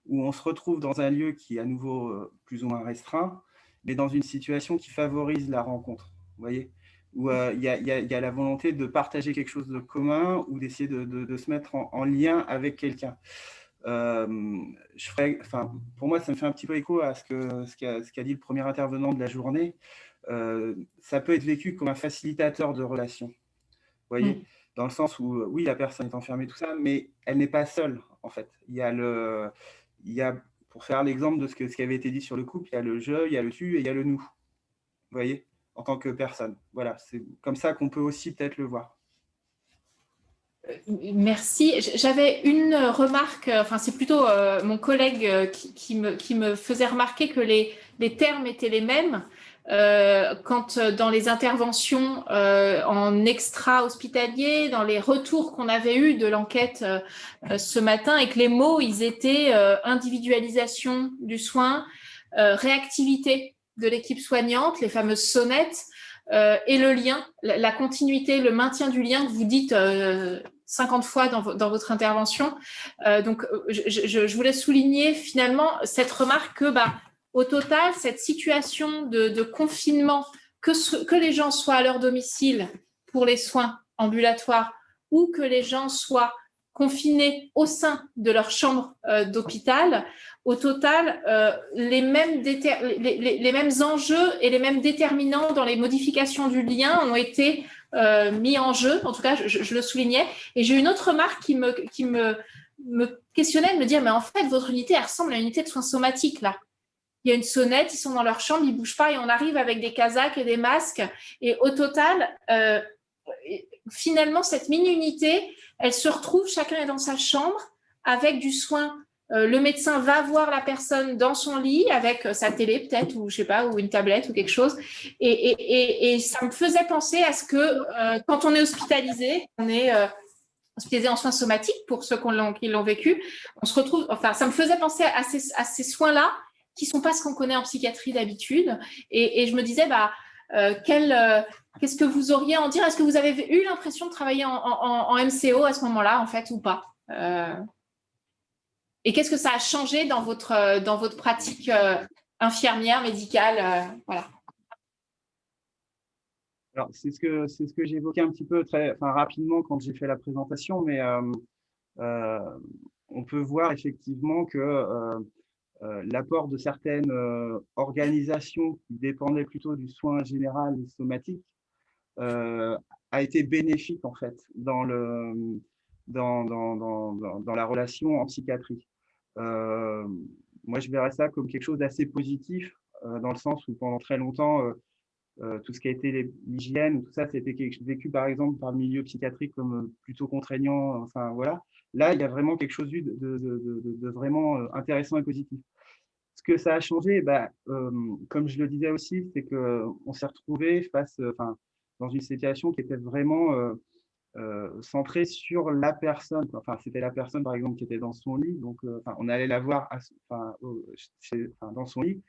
où on se retrouve dans un lieu qui est à nouveau plus ou moins restreint, mais dans une situation qui favorise la rencontre. Vous voyez, où il y a la volonté de partager quelque chose de commun, ou d'essayer de se mettre en lien avec quelqu'un. Pour moi, ça me fait un petit peu écho à ce qu'a dit le premier intervenant de la journée. Ça peut être vécu comme un facilitateur de relations. Vous voyez, dans le sens où, oui, la personne est enfermée, tout ça, mais elle n'est pas seule, en fait. Il y a, pour faire l'exemple de ce qui avait été dit sur le couple, il y a le je, il y a le tu et il y a le nous. Vous voyez, en tant que personne. Voilà, c'est comme ça qu'on peut aussi peut-être le voir. Merci. J'avais une remarque, c'est plutôt mon collègue qui me faisait remarquer que les termes étaient les mêmes quand dans les interventions en extra-hospitalier, dans les retours qu'on avait eus de l'enquête ce matin, et que les mots, ils étaient individualisation du soin, réactivité de l'équipe soignante, les fameuses sonnettes, et le lien, la continuité, le maintien du lien que vous dites 50 fois dans votre intervention. Donc, je voulais souligner finalement cette remarque que, au total, cette situation de confinement, que les gens soient à leur domicile pour les soins ambulatoires ou que les gens soient confinés au sein de leur chambre d'hôpital, au total, les mêmes enjeux et les mêmes déterminants dans les modifications du lien ont été mis en jeu. En tout cas, je le soulignais. Et j'ai une autre remarque qui me questionnait, de me dire, mais en fait, votre unité, elle ressemble à une unité de soins somatiques, là. Il y a une sonnette, ils sont dans leur chambre, ils ne bougent pas, et on arrive avec des casaques et des masques. Et au total, finalement, cette mini-unité, elle se retrouve, chacun est dans sa chambre, avec du soin le médecin va voir la personne dans son lit avec sa télé peut-être, ou je sais pas, ou une tablette ou quelque chose. Et ça me faisait penser à ce que quand on est hospitalisé, on est hospitalisé en soins somatiques pour ceux qui l'ont vécu, on se retrouve, enfin, ça me faisait penser à ces soins-là qui ne sont pas ce qu'on connaît en psychiatrie d'habitude. Et je me disais, qu'est-ce que vous auriez à en dire? Est-ce que vous avez eu l'impression de travailler en MCO à ce moment-là, en fait, ou pas? Et qu'est-ce que ça a changé dans votre pratique infirmière, médicale, voilà. Alors, c'est ce que j'évoquais un petit peu rapidement quand j'ai fait la présentation, mais on peut voir effectivement que l'apport de certaines organisations qui dépendaient plutôt du soin général et somatique a été bénéfique en fait dans la relation en psychiatrie. Moi, je verrais ça comme quelque chose d'assez positif, dans le sens où pendant très longtemps, tout ce qui a été l'hygiène, tout ça, c'était vécu par exemple par le milieu psychiatrique comme plutôt contraignant. Enfin voilà. Là, il y a vraiment quelque chose de vraiment intéressant et positif. Ce que ça a changé, comme je le disais aussi, c'est qu'on s'est retrouvé dans une situation qui était vraiment centrée sur la personne. Enfin, c'était la personne, par exemple, qui était dans son lit. Donc, on allait la voir dans son lit.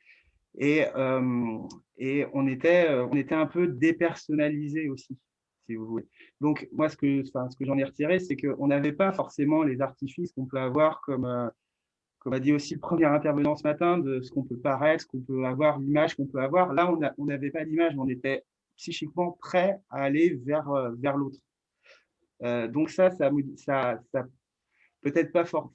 Et on était un peu dépersonnalisé aussi, si vous voulez. Donc, moi, ce que j'en ai retiré, c'est qu'on n'avait pas forcément les artifices qu'on peut avoir comme a dit aussi le premier intervenant ce matin, de ce qu'on peut paraître, ce qu'on peut avoir, l'image qu'on peut avoir. Là, on n'avait pas d'image, mais on était psychiquement prêt à aller vers l'autre. Donc ça peut-être pas fort.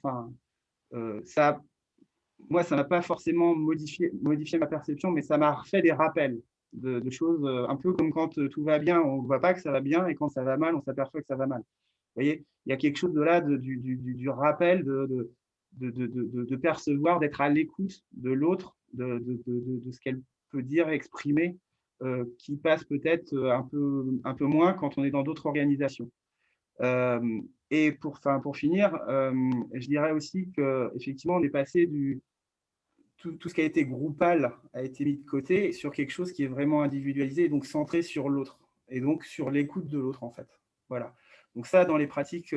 Moi, ça n'a pas forcément modifié ma perception, mais ça m'a refait des rappels de choses, un peu comme quand tout va bien, on ne voit pas que ça va bien, et quand ça va mal, on s'aperçoit que ça va mal. Vous voyez, il y a quelque chose de là, du rappel, de percevoir, d'être à l'écoute de l'autre, de ce qu'elle peut dire, exprimer, qui passe peut-être un peu moins quand on est dans d'autres organisations. Et pour finir, je dirais aussi qu'effectivement, on est passé tout ce qui a été groupal a été mis de côté sur quelque chose qui est vraiment individualisé, et donc centré sur l'autre, et donc sur l'écoute de l'autre, en fait. Voilà. Donc ça, dans les pratiques,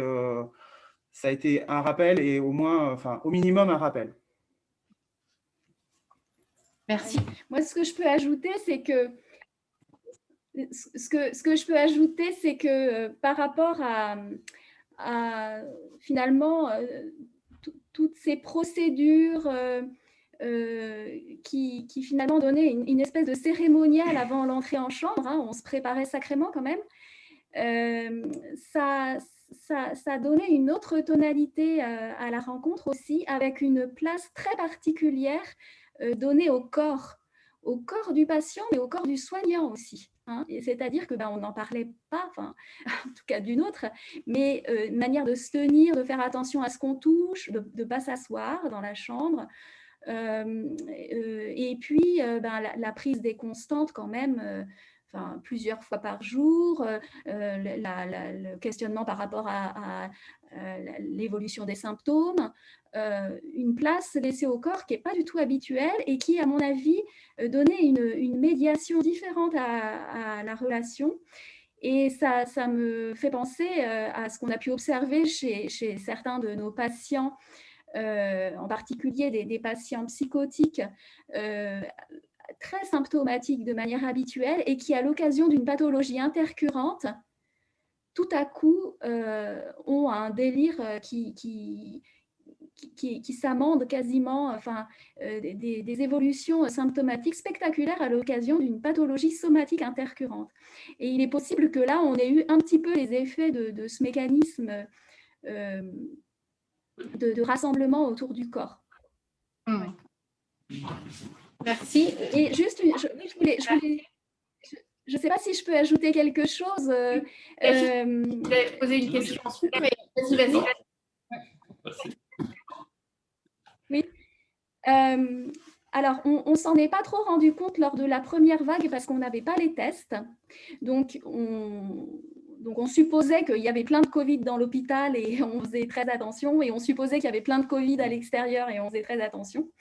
ça a été un rappel, et au minimum un rappel. Merci. Moi, ce que je peux ajouter, c'est que par rapport à finalement toutes ces procédures qui finalement donnaient une espèce de cérémonial avant l'entrée en chambre, hein, on se préparait sacrément quand même, ça donnait une autre tonalité à la rencontre aussi, avec une place très particulière donnée au corps du patient, mais au corps du soignant aussi. Hein. C'est-à-dire que on n'en parlait pas, en tout cas d'une autre, mais une manière de se tenir, de faire attention à ce qu'on touche, de ne pas s'asseoir dans la chambre. Et puis, la prise des constantes quand même, plusieurs fois par jour, le questionnement par rapport à l'évolution des symptômes, une place laissée au corps qui n'est pas du tout habituelle et qui, à mon avis, donnait une médiation différente à la relation. Et ça me fait penser à ce qu'on a pu observer chez certains de nos patients, en particulier des patients psychotiques, très symptomatiques de manière habituelle, et qui, à l'occasion d'une pathologie intercurrente, tout à coup ont un délire qui s'amende quasiment, des évolutions symptomatiques spectaculaires à l'occasion d'une pathologie somatique intercurrente. Et il est possible que là, on ait eu un petit peu les effets de ce mécanisme de rassemblement autour du corps. Ouais. Merci. Et juste, je ne sais pas si je peux ajouter quelque chose. Je vais poser une question ensuite, mais vas-y. Oui. Alors, on ne s'en est pas trop rendu compte lors de la première vague parce qu'on n'avait pas les tests. Donc, Donc, on supposait qu'il y avait plein de Covid dans l'hôpital et on faisait très attention. Et on supposait qu'il y avait plein de Covid à l'extérieur et on faisait très attention.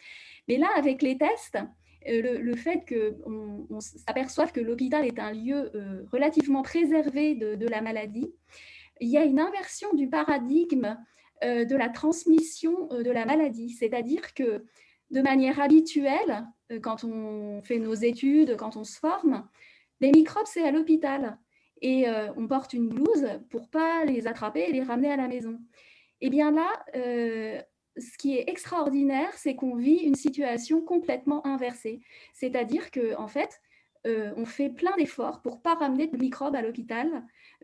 Mais là, avec les tests, le fait qu'on s'aperçoive que l'hôpital est un lieu relativement préservé de la maladie, il y a une inversion du paradigme de la transmission de la maladie. C'est-à-dire que de manière habituelle, quand on fait nos études, quand on se forme, les microbes, c'est à l'hôpital. Et on porte une blouse pour ne pas les attraper et les ramener à la maison. Et bien là, ce qui est extraordinaire, c'est qu'on vit une situation complètement inversée. C'est-à-dire qu'en fait, on fait plein d'efforts pour ne pas ramener de microbes à l'hôpital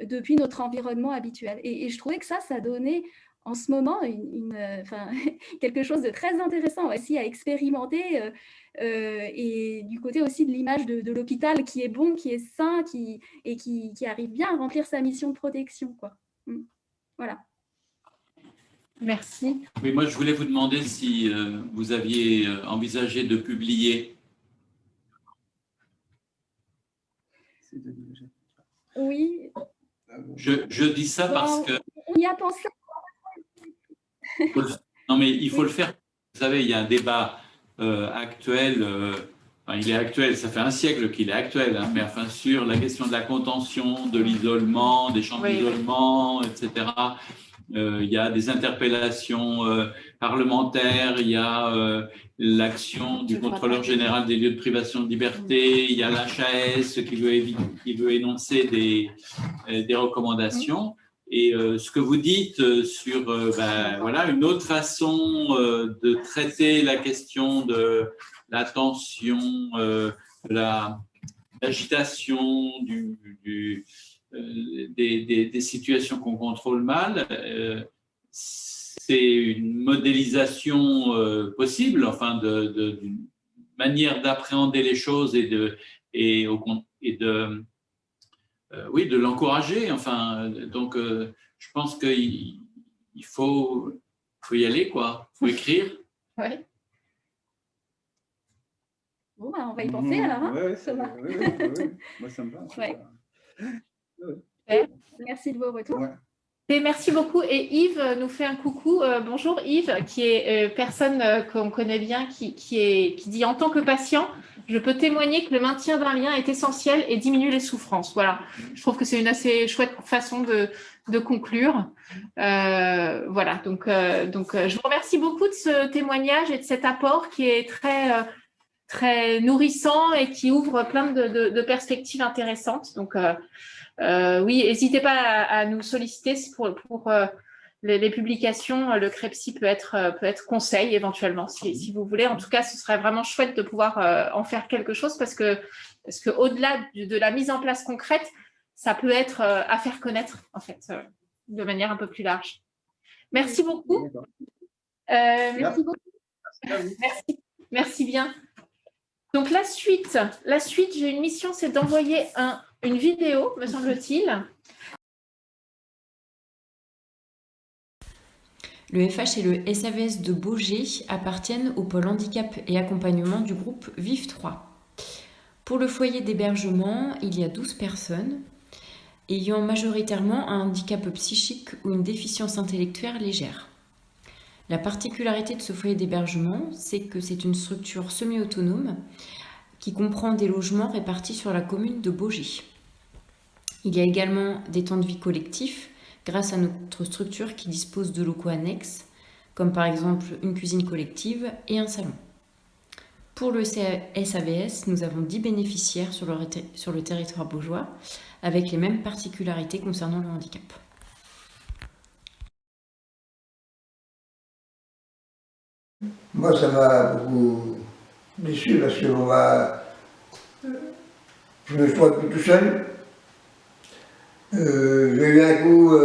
depuis notre environnement habituel. Et je trouvais que ça donnait en ce moment quelque chose de très intéressant aussi à expérimenter et du côté aussi de l'image de l'hôpital qui est bon, qui est sain et qui arrive bien à remplir sa mission de protection, quoi. Voilà. Merci. Oui, moi je voulais vous demander si vous aviez envisagé de publier. Oui. Je dis ça parce que… On y a pensé. Non, mais il faut le faire. Vous savez, il y a un débat actuel, enfin, il est actuel, ça fait un siècle qu'il est actuel, hein, mais enfin sur la question de la contention, de l'isolement, des champs d'isolement, etc. Il y a des interpellations parlementaires, il y a l'action du contrôleur général des lieux de privation de liberté, il y a l'HAS qui veut énoncer des recommandations. Et ce que vous dites sur voilà, une autre façon de traiter la question de la tension, de l'agitation, des situations qu'on contrôle mal, c'est une modélisation possible, enfin, d'une manière d'appréhender les choses et de l'encourager. Enfin, donc, je pense qu'il faut y aller, quoi. Il faut écrire. Oui. Bon, bah, on va y penser alors. Hein, moi, ça me va. Merci de vos retours. Ouais. Et merci beaucoup. Et Yves nous fait un coucou. Bonjour Yves, qui est personne qu'on connaît bien, qui dit en tant que patient, je peux témoigner que le maintien d'un lien est essentiel et diminue les souffrances. Voilà, je trouve que c'est une assez chouette façon de conclure. Voilà, donc je vous remercie beaucoup de ce témoignage et de cet apport qui est très nourrissant et qui ouvre plein de perspectives intéressantes. Donc, oui, n'hésitez pas à nous solliciter pour les publications. Le CREPSI peut être conseil éventuellement, si vous voulez. En tout cas, ce serait vraiment chouette de pouvoir en faire quelque chose parce que au-delà de la mise en place concrète, ça peut être à faire connaître, en fait, de manière un peu plus large. Merci beaucoup. Merci beaucoup. Merci bien. Donc, la suite, j'ai une mission, c'est d'envoyer une vidéo, me semble-t-il. Le FH et le SAVS de Baugé appartiennent au pôle handicap et accompagnement du groupe VIV 3. Pour le foyer d'hébergement, il y a 12 personnes ayant majoritairement un handicap psychique ou une déficience intellectuelle légère. La particularité de ce foyer d'hébergement, c'est que c'est une structure semi-autonome qui comprend des logements répartis sur la commune de Baugé. Il y a également des temps de vie collectifs grâce à notre structure qui dispose de locaux annexes, comme par exemple une cuisine collective et un salon. Pour le SAVS, nous avons 10 bénéficiaires sur le territoire baugeois, avec les mêmes particularités concernant le handicap. Moi, ça m'a beaucoup déçu parce que je me sens plus tout seul. J'ai eu un coup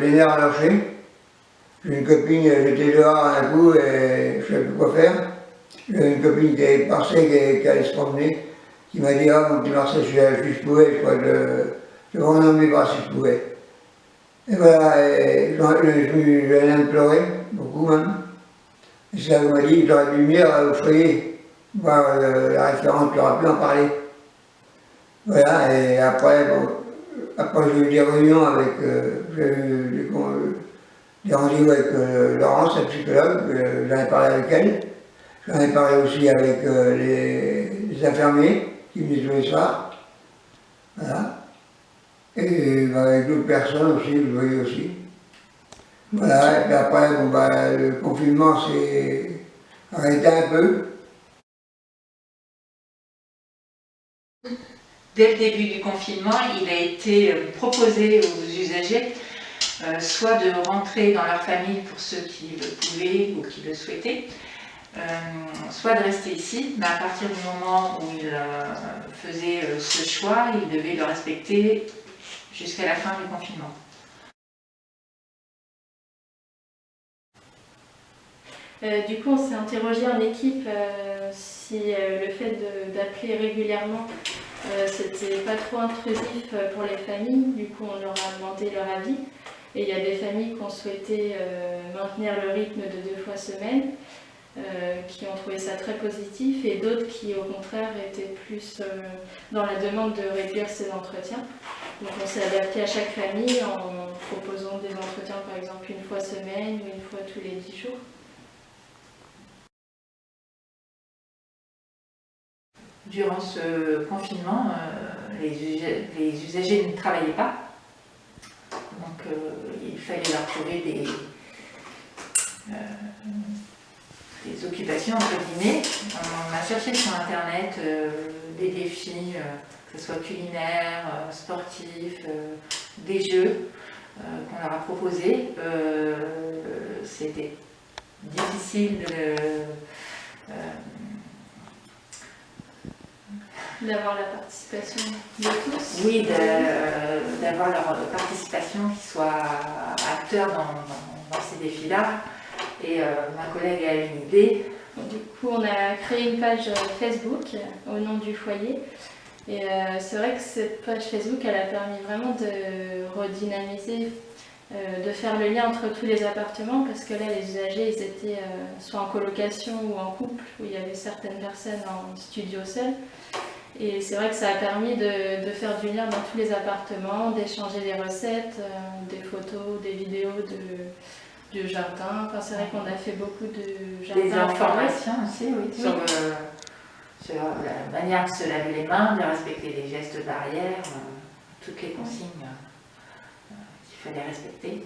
les nerfs lâchés. J'ai une copine, j'étais dehors un coup et je ne savais plus quoi faire. J'ai une copine qui avait passé, qui allait se promener, qui m'a dit « Ah, mon petit Marcel, si je pouvais, je crois que je rendais mes bras si je pouvais. » Et voilà, j'allais me pleurer, beaucoup même. Et c'est là qu'on m'a dit, j'aurais dû venir au foyer, voir la référente qui aura pu en parler. Voilà, et après, bon, après j'ai eu des réunions avec, j'ai eu des rendez-vous avec Laurence, la psychologue, j'en ai parlé avec elle. J'en ai parlé aussi avec les infirmiers qui venaient tous les soirs. Voilà. Et avec d'autres personnes aussi, je voyais aussi. Voilà, et puis après, bon, le confinement s'est arrêté un peu. Dès le début du confinement, il a été proposé aux usagers soit de rentrer dans leur famille pour ceux qui le pouvaient ou qui le souhaitaient, soit de rester ici, mais à partir du moment où ils faisaient ce choix, ils devaient le respecter jusqu'à la fin du confinement. Du coup, on s'est interrogé en équipe si le fait d'appeler régulièrement, c'était pas trop intrusif pour les familles. Du coup, on leur a demandé leur avis. Et il y a des familles qui ont souhaité maintenir le rythme de 2 fois semaine, qui ont trouvé ça très positif, et d'autres qui, au contraire, étaient plus dans la demande de réduire ces entretiens. Donc on s'est adapté à chaque famille en proposant des entretiens, par exemple, 1 fois semaine ou 1 fois tous les 10 jours. Durant ce confinement, les usagers ne travaillaient pas, donc il fallait leur trouver des occupations, entre guillemets. On a cherché sur Internet des défis, que ce soit culinaires, sportifs, des jeux qu'on leur a proposés. C'était difficile d'avoir la participation de tous. Oui, d'avoir leur participation, qu'ils soient acteurs dans ces défis-là. Et ma collègue a une idée. Du coup, on a créé une page Facebook au nom du foyer. Et c'est vrai que cette page Facebook, elle a permis vraiment de redynamiser, de faire le lien entre tous les appartements, parce que là, les usagers, ils étaient soit en colocation ou en couple, où il y avait certaines personnes en studio seul. Et c'est vrai que ça a permis de faire du lien dans tous les appartements, d'échanger des recettes, des photos, des vidéos du jardin. Enfin, c'est vrai qu'on a fait beaucoup de jardins. Des informations aussi, oui, sur la manière de se laver les mains, de respecter les gestes barrières, toutes les consignes qu'il fallait respecter.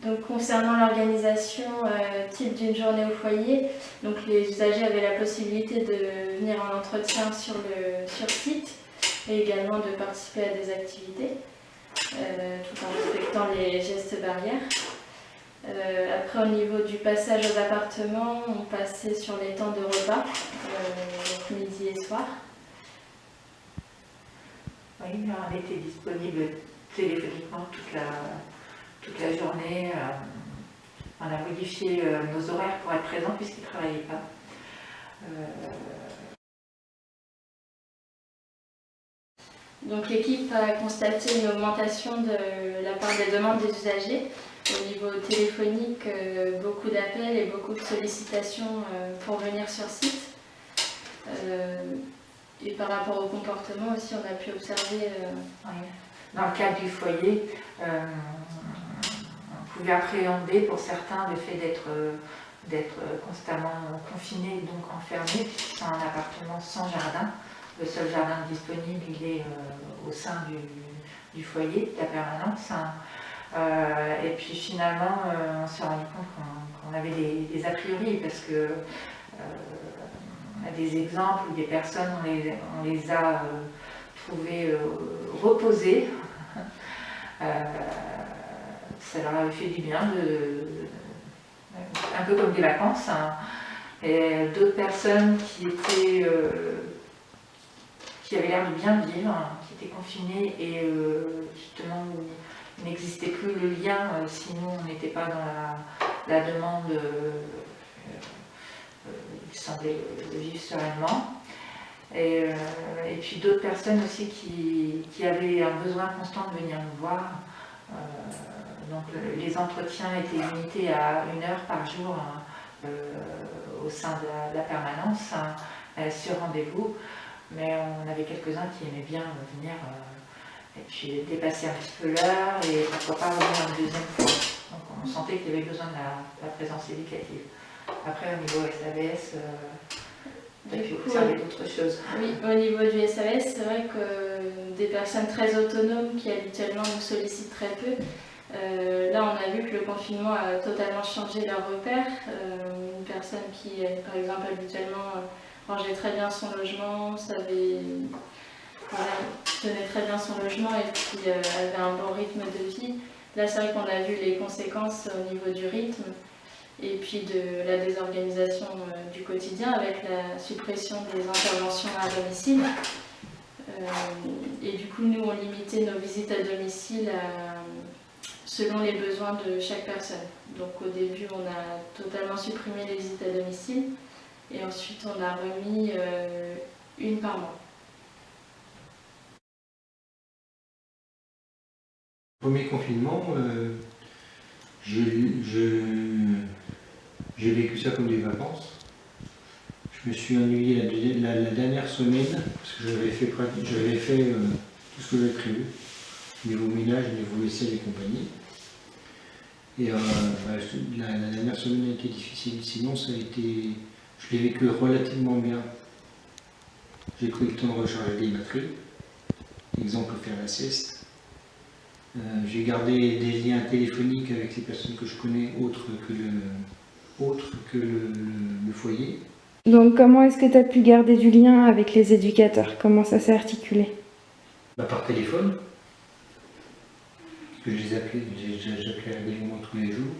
Donc, concernant l'organisation type d'une journée au foyer, donc les usagers avaient la possibilité de venir en entretien sur site et également de participer à des activités tout en respectant les gestes barrières. Après, au niveau du passage aux appartements, on passait sur les temps de repas, midi et soir. Oui, on était disponible téléphoniquement toute la journée. On a modifié nos horaires pour être présents puisqu'ils ne travaillaient pas. Donc l'équipe a constaté une augmentation de la part des demandes des usagers. Au niveau téléphonique, beaucoup d'appels et beaucoup de sollicitations pour venir sur site. Et par rapport au comportement aussi, on a pu observer... Dans le cadre du foyer, on pouvait appréhender pour certains le fait d'être constamment confinés, donc enfermés, puisqu'ils sont un appartement sans jardin. Le seul jardin disponible, il est au sein du foyer, de la permanence. Et puis finalement, on s'est rendu compte qu'on avait des a priori, parce que on a des exemples où des personnes, on les a trouvées reposées. Ça leur avait fait du bien, un peu comme des vacances. Et d'autres personnes qui avaient l'air de bien vivre, qui étaient confinées et justement où il n'existait plus le lien si nous on n'était pas dans la demande, il semblait vivre sereinement. Et puis d'autres personnes aussi qui avaient un besoin constant de venir nous voir. Donc les entretiens étaient limités à 1 heure par jour au sein de la permanence sur rendez-vous, mais on avait quelques-uns qui aimaient bien venir et puis dépasser un petit peu l'heure et pourquoi pas revenir une deuxième fois. Donc on sentait qu'il y avait besoin de la présence éducative. Après au niveau SAVS, il faut observer d'autres choses. Oui, au niveau du SAVS, c'est vrai que des personnes très autonomes qui habituellement nous sollicitent très peu, là on a vu que le confinement a totalement changé leurs repères. Une personne qui, par exemple, habituellement rangeait très bien son logement, tenait très bien son logement et puis avait un bon rythme de vie. Là c'est vrai qu'on a vu les conséquences au niveau du rythme et puis de la désorganisation du quotidien avec la suppression des interventions à domicile. Et du coup, nous, on limitait nos visites à domicile selon les besoins de chaque personne. Donc au début, on a totalement supprimé les visites à domicile et ensuite on a remis une par mois. Premier confinement, j'ai vécu ça comme des vacances. Je me suis ennuyé la dernière semaine parce que j'avais fait tout ce que j'avais prévu, niveau ménage, niveau vaisselle et compagnie. Et la dernière semaine a été difficile, sinon ça a été, je l'ai vécu relativement bien. J'ai pris le temps de recharger les batteries, exemple faire la sieste. J'ai gardé des liens téléphoniques avec les personnes que je connais autres que le foyer. Donc comment est-ce que tu as pu garder du lien avec les éducateurs? Comment ça s'est articulé? Par téléphone, parce que j'appelais régulièrement tous les jours,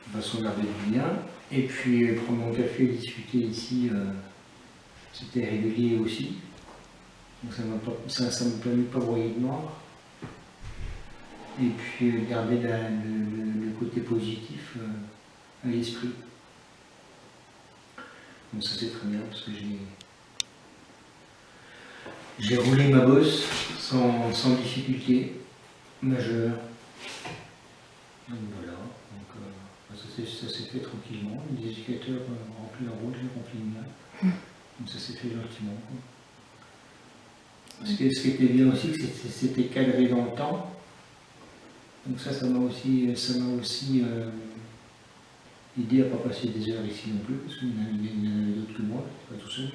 de façon à garder du lien. Et puis prendre mon café et discuter ici, c'était régulier aussi. Donc ça m'a permis de ne pas broyer de noir. Et puis garder le côté positif à l'esprit. Donc ça c'est très bien parce que j'ai roulé ma bosse sans difficulté majeure. Donc voilà, ça s'est fait tranquillement. Les éducateurs ont rempli leur rôle, j'ai rempli le mien. Donc ça s'est fait gentiment. Ce qui était bien aussi, c'est que c'était cadré dans le temps. Donc ça m'a aussi aidé à ne pas passer des heures ici non plus, parce qu'il y en avait d'autres que moi, pas tout seul.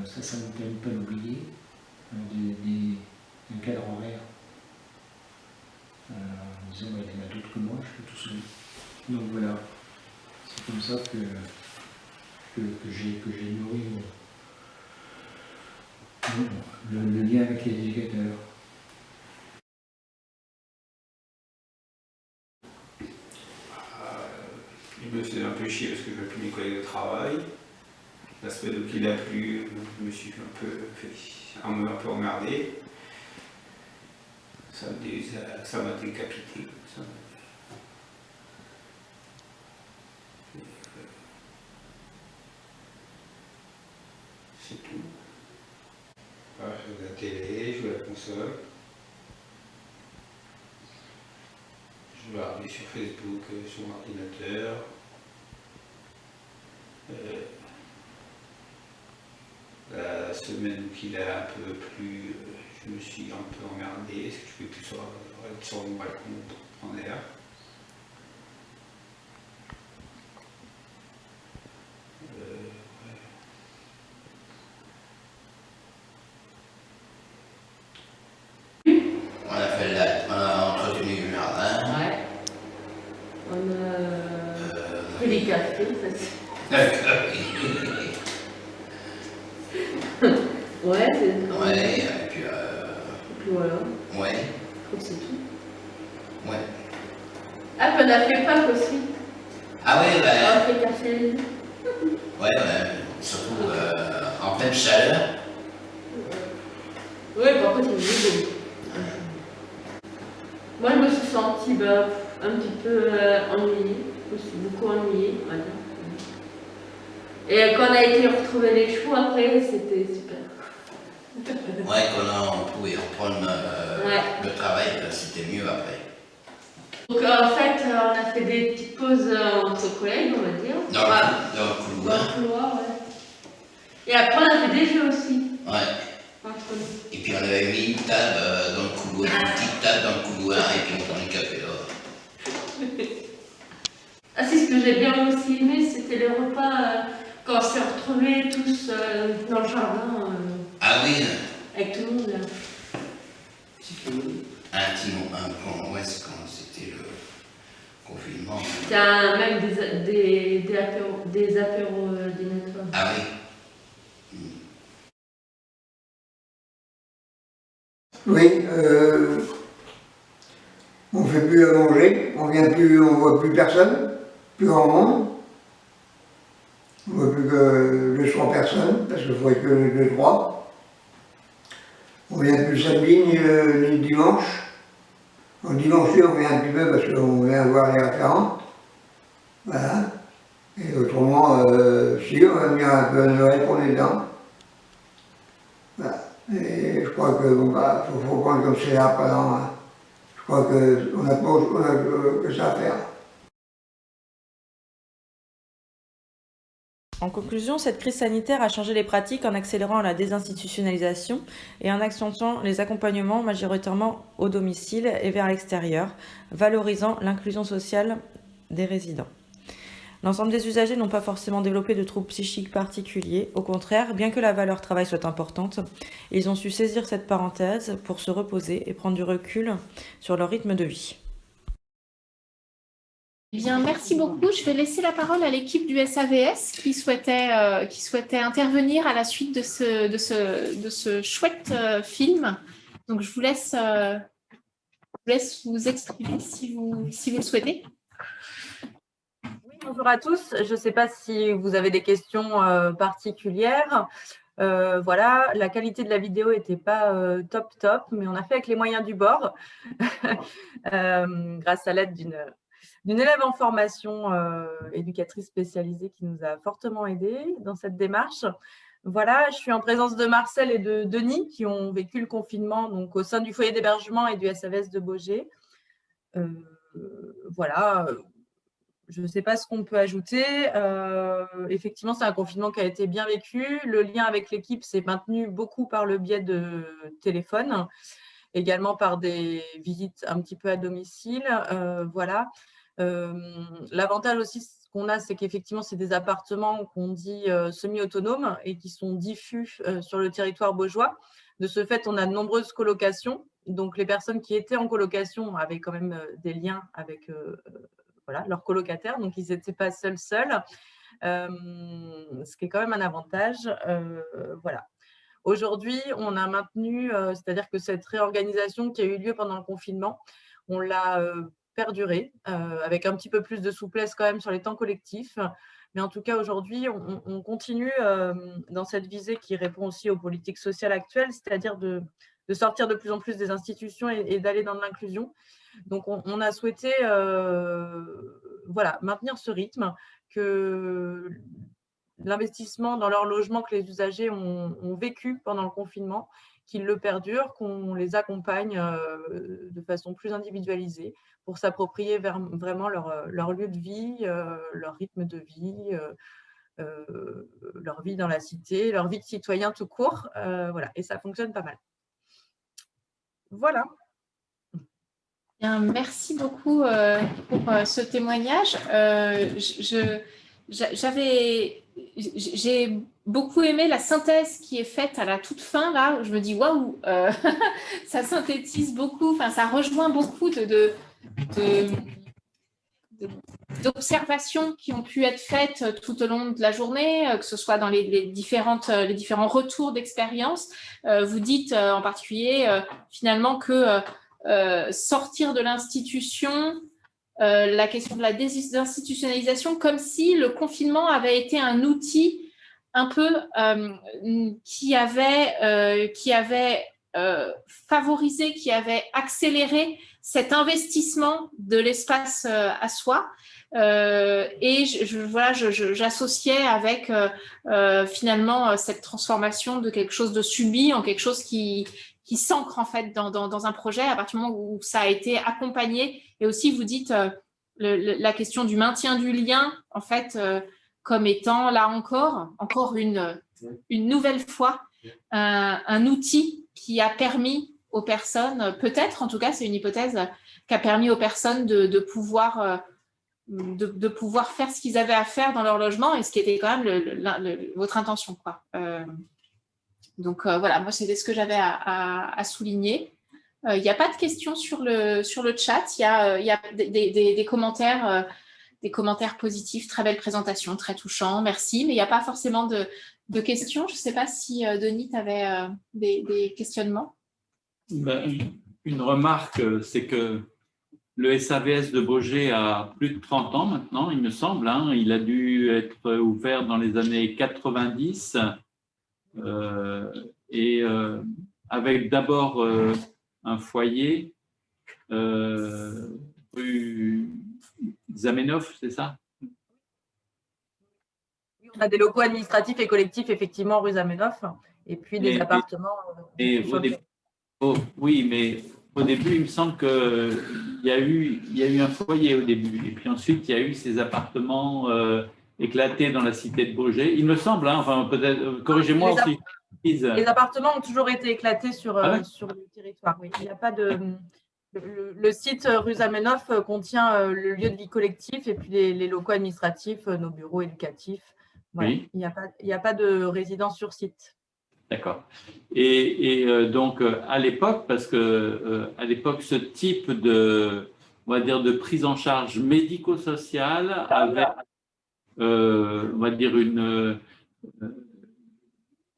Ça ne me permet pas d'oublier un cadre horaire. En disant, il y en a d'autres que moi, je suis tout seul. Donc voilà, c'est comme ça que j'ai nourri le lien avec les éducateurs. Il me faisait un peu chier parce que je ne veux plus mes collègues de travail. La semaine où il a plu, je me suis un peu emmerdé. Ça m'a décapité. C'est tout. Voilà, je joue à la télé, je joue à la console. Je vais regarder sur Facebook, sur mon ordinateur. La semaine où il a un peu plu, je me suis un peu emmerdé. Est-ce que je peux plus être sur mon balcon pour prendre l'air? On a entretenu le jardin. Ouais. On a pris des cafés, ouais, c'est... Ouais, et puis... voilà. Ouais. Je crois que c'est tout. Ouais. Ah, puis on a fait Pâques aussi. Ah oui, On a fait café. Ouais, surtout en pleine chaleur. Oui, par contre, c'est joli. Moi, je me suis sentie un petit peu ennuyée, aussi beaucoup ennuyée, on va dire. Et quand on a été retrouver les chevaux après, c'était super. Ouais, quand on pouvait reprendre le travail, c'était mieux après. Donc en fait, on a fait des petites pauses entre collègues, on va dire. Dans le couloir. Dans le couloir, ouais. Et après, on a fait des jeux aussi. Ouais. Entre nous. Et puis on avait mis une table dans le couloir, une petite table dans le couloir, et puis on prenait le café là. Ah si, ce que j'ai bien aussi aimé, c'était les repas quand on s'est retrouvés tous dans le jardin. Ah oui. Avec tout le monde là. Quand c'était le confinement. C'était même des apéros dînatoires. Ah oui. Oui, on ne fait plus à manger, on ne voit plus personne, plus grand monde. On ne voit plus que 2-3 personnes, parce qu'il faut être que 2-3. On ne vient plus le samedi ni le dimanche. Le dimanche, on vient un petit peu parce qu'on vient voir les référents. Voilà. Et autrement, si, on va venir un peu à Noël pour les dents. Voilà. Et je crois que faut prendre comme c'est là pendant. Je crois qu'on n'a que ça à faire. En conclusion, cette crise sanitaire a changé les pratiques en accélérant la désinstitutionnalisation et en accentuant les accompagnements majoritairement au domicile et vers l'extérieur, valorisant l'inclusion sociale des résidents. L'ensemble des usagers n'ont pas forcément développé de troubles psychiques particuliers. Au contraire, bien que la valeur travail soit importante, ils ont su saisir cette parenthèse pour se reposer et prendre du recul sur leur rythme de vie. Eh bien, merci beaucoup. Je vais laisser la parole à l'équipe du SAVS qui souhaitait intervenir à la suite de ce chouette film. Donc, je vous laisse vous exprimer si vous le souhaitez. Bonjour à tous, je ne sais pas si vous avez des questions particulières. Voilà, la qualité de la vidéo n'était pas top, mais on a fait avec les moyens du bord, grâce à l'aide d'une élève en formation éducatrice spécialisée qui nous a fortement aidés dans cette démarche. Voilà, je suis en présence de Marcel et de Denis qui ont vécu le confinement donc, au sein du foyer d'hébergement et du SAVS de Baugé. Voilà. Je ne sais pas ce qu'on peut ajouter. Effectivement, c'est un confinement qui a été bien vécu. Le lien avec l'équipe s'est maintenu beaucoup par le biais de téléphone, également par des visites un petit peu à domicile. Voilà. L'avantage aussi qu'on a, c'est qu'effectivement, c'est des appartements qu'on dit semi-autonomes et qui sont diffus sur le territoire baugeois. De ce fait, on a de nombreuses colocations. Donc, les personnes qui étaient en colocation avaient quand même des liens avec leurs colocataires. Donc, ils n'étaient pas seuls, ce qui est quand même un avantage. Voilà. Aujourd'hui, on a maintenu, c'est-à-dire que cette réorganisation qui a eu lieu pendant le confinement, on l'a perdurée avec un petit peu plus de souplesse quand même sur les temps collectifs. Mais en tout cas, aujourd'hui, on continue dans cette visée qui répond aussi aux politiques sociales actuelles, c'est-à-dire de sortir de plus en plus des institutions et d'aller dans l'inclusion. Donc, on a souhaité maintenir ce rythme, que l'investissement dans leur logement que les usagers ont vécu pendant le confinement, qu'ils le perdurent, qu'on les accompagne de façon plus individualisée pour s'approprier vraiment leur lieu de vie, leur rythme de vie, leur vie dans la cité, leur vie de citoyen tout court. Voilà. Et ça fonctionne pas mal. Voilà. Bien, merci beaucoup pour ce témoignage. J'ai beaucoup aimé la synthèse qui est faite à la toute fin, là, où je me dis, waouh, ça synthétise beaucoup, enfin, ça rejoint beaucoup d'observations qui ont pu être faites tout au long de la journée, que ce soit dans les différents retours d'expérience. Vous dites en particulier, finalement, que sortir de l'institution, la question de la désinstitutionnalisation, comme si le confinement avait été un outil un peu qui avait favorisé, qui avait accéléré cet investissement de l'espace à soi. Et j'associais avec finalement cette transformation de quelque chose de subi en quelque chose qui qui s'ancre en fait dans un projet à partir du moment où ça a été accompagné. Et aussi, vous dites la question du maintien du lien, en fait, comme étant là encore une nouvelle fois un outil qui a permis aux personnes, peut-être, en tout cas, c'est une hypothèse, qui a permis aux personnes de pouvoir faire ce qu'ils avaient à faire dans leur logement et ce qui était quand même votre intention, quoi. Donc voilà, moi c'était ce que j'avais à souligner. Il n'y a pas de questions sur le chat. Il y a des commentaires positifs. Très belle présentation, très touchant. Merci. Mais il n'y a pas forcément de questions. Je ne sais pas si Denis, tu avais des questionnements. Une remarque, c'est que le SAVS de Baugé a plus de 30 ans maintenant, il me semble. Hein. Il a dû être ouvert dans les années 90 avec d'abord un foyer rue Zamenhof, c'est ça? On a des locaux administratifs et collectifs, effectivement, rue Zamenhof, et puis des appartements. Oui, mais au début, il me semble qu'il y a eu un foyer au début, et puis ensuite, il y a eu ces appartements éclatés dans la cité de Baugé. Il me semble, hein, enfin, peut-être, corrigez-moi aussi. Les appartements ont toujours été éclatés sur le territoire. Oui. Il n'y a pas de. Le site rue Zamenhof contient le lieu de vie collectif et puis les locaux administratifs, nos bureaux éducatifs. Voilà. Oui. Il n'y a pas de résidence sur site. D'accord. Et donc, à l'époque, parce que à l'époque, ce type on va dire, de prise en charge médico-sociale avait, on va dire,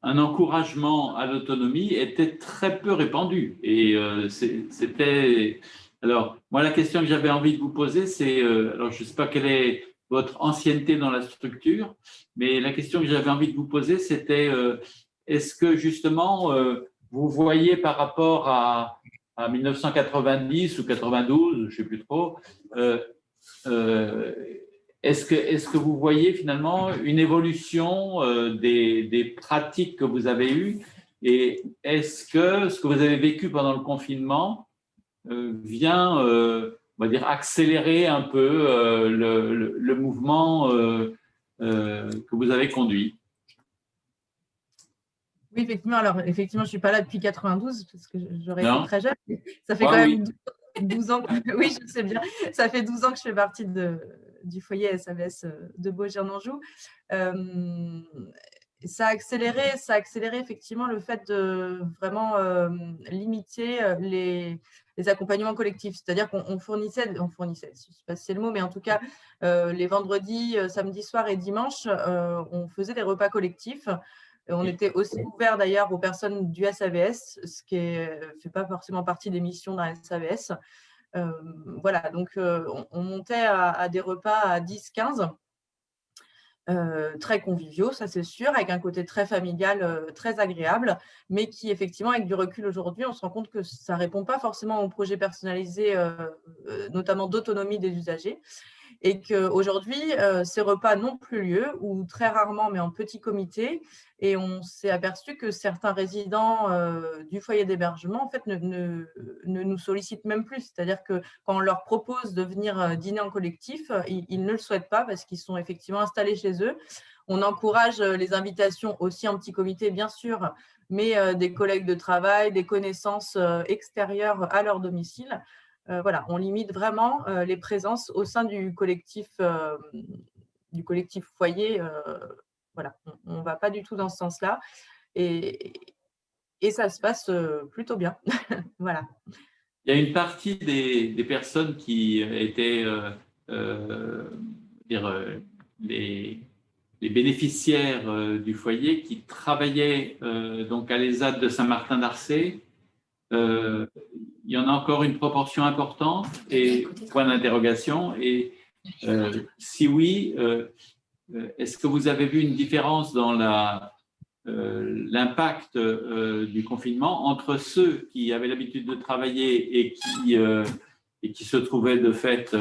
un encouragement à l'autonomie était très peu répandu. Et c'était… Alors, moi, la question que j'avais envie de vous poser, c'est… alors, je ne sais pas quelle est votre ancienneté dans la structure, mais la question que j'avais envie de vous poser, c'était… est-ce que justement, vous voyez par rapport à 1990 ou 92, je ne sais plus trop, est-ce que vous voyez finalement une évolution des pratiques que vous avez eues et est-ce que ce que vous avez vécu pendant le confinement vient, on va dire, accélérer un peu le mouvement que vous avez conduit? Oui, effectivement. Alors, effectivement, je ne suis pas là depuis 92 parce que j'aurais été très jeune. Ça fait quand même 12 ans. Oui, je sais bien. Ça fait 12 ans que je fais partie du foyer SAVS de Baugé en Anjou. Ça a accéléré effectivement le fait de vraiment limiter les accompagnements collectifs. C'est-à-dire qu'on fournissait, je ne sais pas si c'est le mot, mais en tout cas, les vendredis, samedis soirs et dimanches, on faisait des repas collectifs. On était aussi ouvert d'ailleurs aux personnes du SAVS, ce qui ne fait pas forcément partie des missions d'un SAVS. Voilà, donc on montait à des repas à 10-15, très conviviaux, ça c'est sûr, avec un côté très familial, très agréable, mais qui effectivement, avec du recul aujourd'hui, on se rend compte que ça ne répond pas forcément aux projets personnalisés, notamment d'autonomie des usagers. Et qu'aujourd'hui, ces repas n'ont plus lieu, ou très rarement, mais en petit comité. Et on s'est aperçu que certains résidents du foyer d'hébergement en fait, ne nous sollicitent même plus. C'est-à-dire que quand on leur propose de venir dîner en collectif, ils ne le souhaitent pas parce qu'ils sont effectivement installés chez eux. On encourage les invitations aussi en petit comité, bien sûr, mais des collègues de travail, des connaissances extérieures à leur domicile. Voilà, on limite vraiment les présences au sein du collectif foyer. Voilà, on ne va pas du tout dans ce sens-là. Et ça se passe plutôt bien. Voilà. Il y a une partie des personnes qui étaient les bénéficiaires du foyer qui travaillaient donc à l'ESAT de Saint-Martin-d'Arcé. Il y en a encore une proportion importante et point d'interrogation. Et si oui, est-ce que vous avez vu une différence dans l'impact du confinement entre ceux qui avaient l'habitude de travailler et qui se trouvaient de fait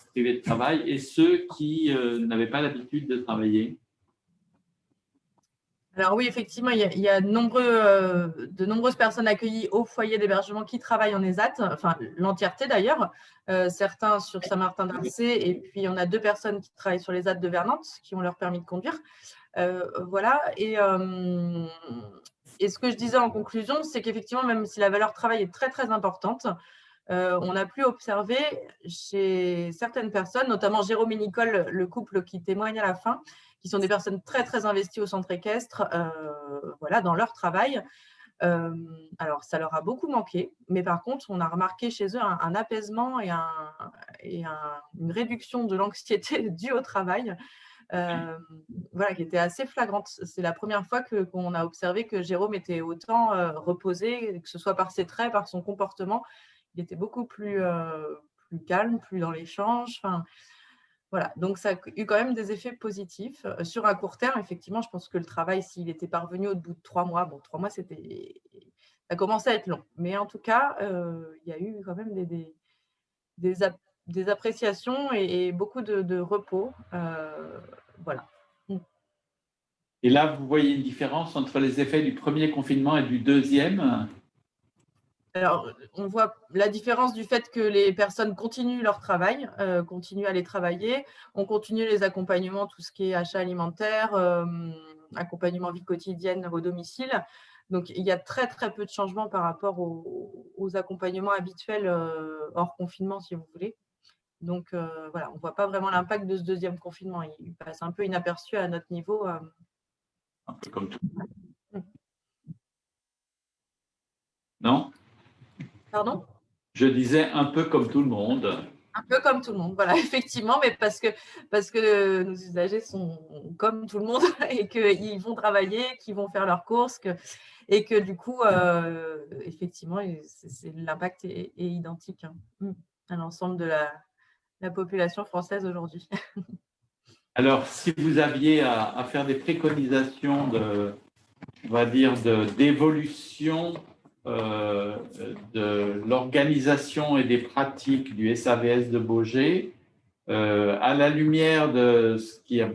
privés de travail et ceux qui n'avaient pas l'habitude de travailler? Alors oui, effectivement, il y a de nombreuses personnes accueillies au foyer d'hébergement qui travaillent en ESAT, enfin l'entièreté d'ailleurs, certains sur Saint-Martin-d'Arcé, et puis on a 2 personnes qui travaillent sur l'ESAT de Vernantes, qui ont leur permis de conduire. Voilà, et ce que je disais en conclusion, c'est qu'effectivement, même si la valeur travail est très très importante, on a pu observer chez certaines personnes, notamment Jérôme et Nicole, le couple qui témoigne à la fin, qui sont des personnes très très investies au centre équestre, voilà, dans leur travail. Alors, ça leur a beaucoup manqué, mais par contre, on a remarqué chez eux un apaisement et une réduction de l'anxiété due au travail, voilà, qui était assez flagrante. C'est la première fois qu'on a observé que Jérôme était autant reposé, que ce soit par ses traits, par son comportement. Il était beaucoup plus calme, plus dans l'échange. Enfin, voilà, donc ça a eu quand même des effets positifs. Sur un court terme, effectivement, je pense que le travail, s'il était parvenu au bout de 3 mois, bon, 3 mois, ça commençait à être long. Mais en tout cas, il y a eu quand même des appréciations et beaucoup de repos. Voilà. Et là, vous voyez une différence entre les effets du premier confinement et du deuxième? Alors, on voit la différence du fait que les personnes continuent leur travail, continuent à aller travailler. On continue les accompagnements, tout ce qui est achat alimentaire, accompagnement vie quotidienne au domicile. Donc, il y a très, très peu de changements par rapport aux accompagnements habituels hors confinement, si vous voulez. Donc, voilà, on ne voit pas vraiment l'impact de ce deuxième confinement. Il passe un peu inaperçu à notre niveau. Un peu comme tout. Non? Pardon? Je disais un peu comme tout le monde. Un peu comme tout le monde, voilà, effectivement, mais parce que nos usagers sont comme tout le monde et qu'ils vont travailler, qu'ils vont faire leurs courses, et que du coup, effectivement, l'impact est identique à l'ensemble de la population française aujourd'hui. Alors, si vous aviez à faire des préconisations on va dire, d'évolution de l'organisation et des pratiques du SAVS de Baugé, à la lumière de ce qui a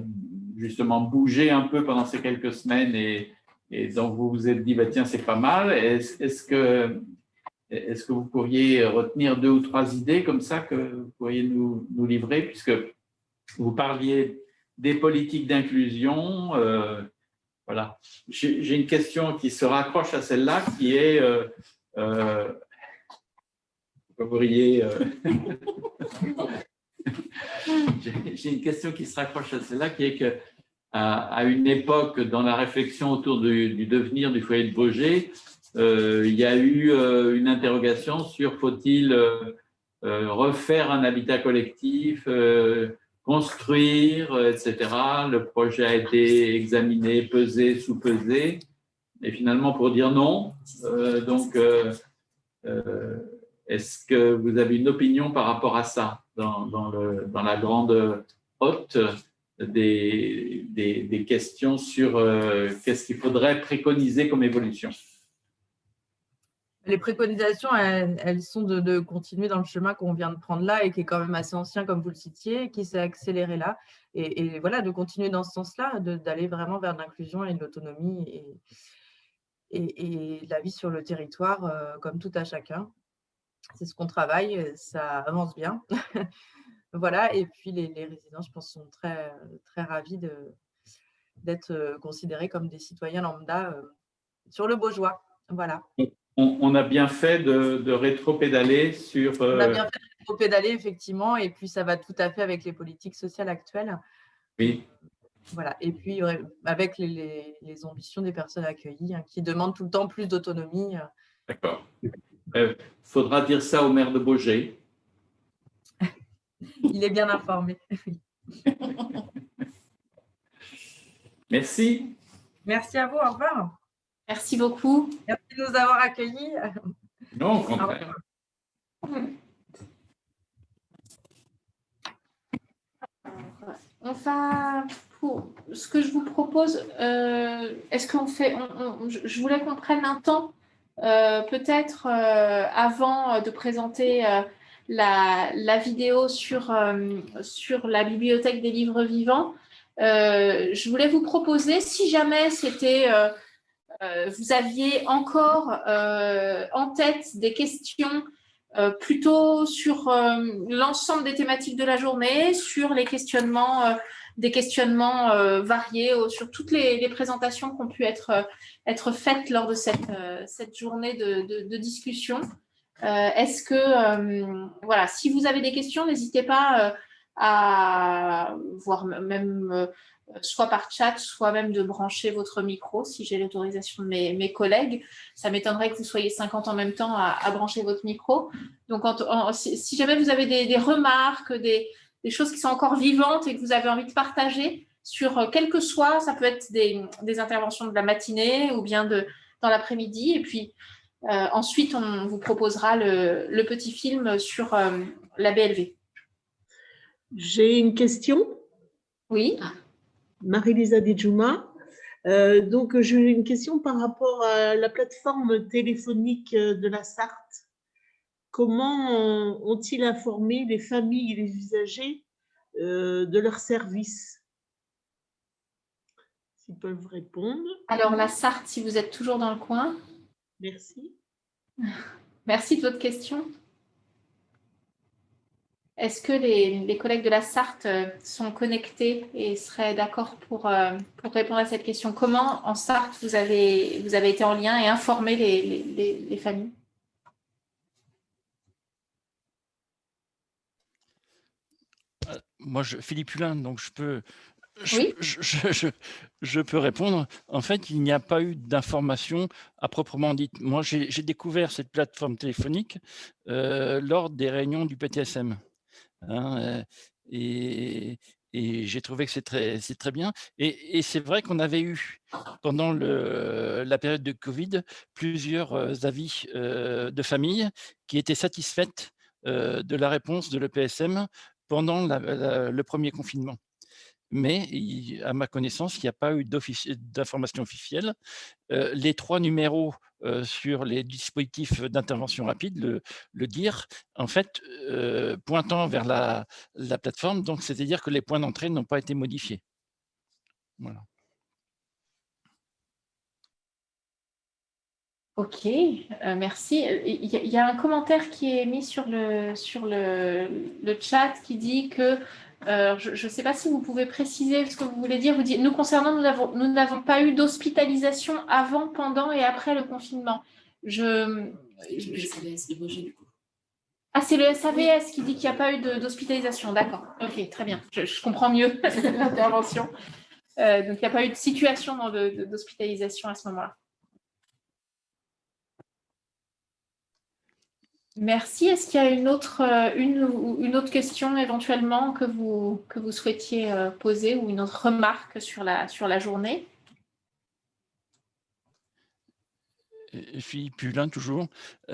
justement bougé un peu pendant ces quelques semaines et dont vous vous êtes dit, bah, tiens, c'est pas mal, est-ce que vous pourriez retenir 2 ou 3 idées comme ça que vous pourriez nous livrer, puisque vous parliez des politiques d'inclusion. Voilà. J'ai une question qui se raccroche à celle-là, qui est, j'ai une question qui se raccroche à celle-là, qui est que à une époque, dans la réflexion autour du devenir du foyer de Baugé, il y a eu une interrogation sur faut-il refaire un habitat collectif, construire, etc. Le projet a été examiné, pesé, sous-pesé, et finalement pour dire non. Est-ce que vous avez une opinion par rapport à ça dans la grande hotte des questions sur qu'est-ce qu'il faudrait préconiser comme évolution? Les préconisations, elles sont de continuer dans le chemin qu'on vient de prendre là et qui est quand même assez ancien, comme vous le citiez, qui s'est accéléré là. Et voilà, de continuer dans ce sens-là, d'aller vraiment vers l'inclusion et l'autonomie et la vie sur le territoire, comme tout à chacun. C'est ce qu'on travaille, ça avance bien. Voilà, et puis les résidents, je pense, sont très, très ravis d'être considérés comme des citoyens lambda sur le Baugeois. Voilà. On a bien fait de rétro-pédaler sur… On a bien fait de rétro-pédaler, effectivement, et puis ça va tout à fait avec les politiques sociales actuelles. Oui. Voilà, et puis avec les ambitions des personnes accueillies qui demandent tout le temps plus d'autonomie. D'accord. Faudra dire ça au maire de Baugé. Il est bien informé. Merci. Merci à vous, au revoir. Merci beaucoup. Merci de nous avoir accueillis. Non, au contraire. On va, pour ce que je vous propose, est-ce qu'on fait, je voulais qu'on prenne un temps, peut-être avant de présenter la vidéo sur la bibliothèque des livres vivants, je voulais vous proposer, si jamais vous aviez encore en tête des questions plutôt sur l'ensemble des thématiques de la journée, sur les questionnements, des questionnements variés, sur toutes les présentations qui ont pu être faites lors de cette journée de discussion. Est-ce que, voilà, si vous avez des questions, n'hésitez pas à voir même soit par chat, soit même de brancher votre micro, si j'ai l'autorisation de mes collègues. Ça m'étonnerait que vous soyez 50 en même temps à brancher votre micro. Donc, si jamais vous avez des remarques, des choses qui sont encore vivantes et que vous avez envie de partager sur quel que soit, ça peut être des interventions de la matinée ou bien dans l'après-midi. Et puis, ensuite, on vous proposera le petit film sur la BLV. J'ai une question. Oui. Marie-Lisa Djouma. Donc, j'ai une question par rapport à la plateforme téléphonique de la Sarthe. Comment ont-ils informé les familles et les usagers de leurs services? S'ils peuvent répondre. Alors, la Sarthe, si vous êtes toujours dans le coin. Merci. Merci de votre question. Est-ce que les collègues de la Sarthe sont connectés et seraient d'accord pour répondre à cette question? Comment, en Sarthe, vous avez été en lien et informé les familles? Moi, Philippe Hulin, donc je peux répondre. En fait, il n'y a pas eu d'information à proprement dite. Moi, j'ai découvert cette plateforme téléphonique lors des réunions du PTSM. Hein, et j'ai trouvé que c'est très bien. Et c'est vrai qu'on avait eu, pendant la période de Covid, plusieurs avis de familles qui étaient satisfaites de la réponse de l'EPSM pendant le premier confinement. Mais à ma connaissance, il n'y a pas eu d'information officielle. Les 3 numéros sur les dispositifs d'intervention rapide, le DIR, en fait, pointant vers la plateforme, donc c'est-à-dire que les points d'entrée n'ont pas été modifiés. Voilà. Ok, merci. Il y a un commentaire qui est mis sur le chat qui dit que, je ne sais pas si vous pouvez préciser ce que vous voulez dire. Vous dites, nous concernant, nous n'avons pas eu d'hospitalisation avant, pendant et après le confinement. Le SAVS de Beaugé, du coup. Ah, c'est le SAVS qui dit qu'il n'y a pas eu d'hospitalisation. D'accord, ok, très bien. Je comprends mieux l'intervention. Donc, il n'y a pas eu de situation d'hospitalisation à ce moment-là. Merci. Est-ce qu'il y a une autre question éventuellement que vous souhaitiez poser ou une autre remarque sur la journée? Philippe Hulin, toujours.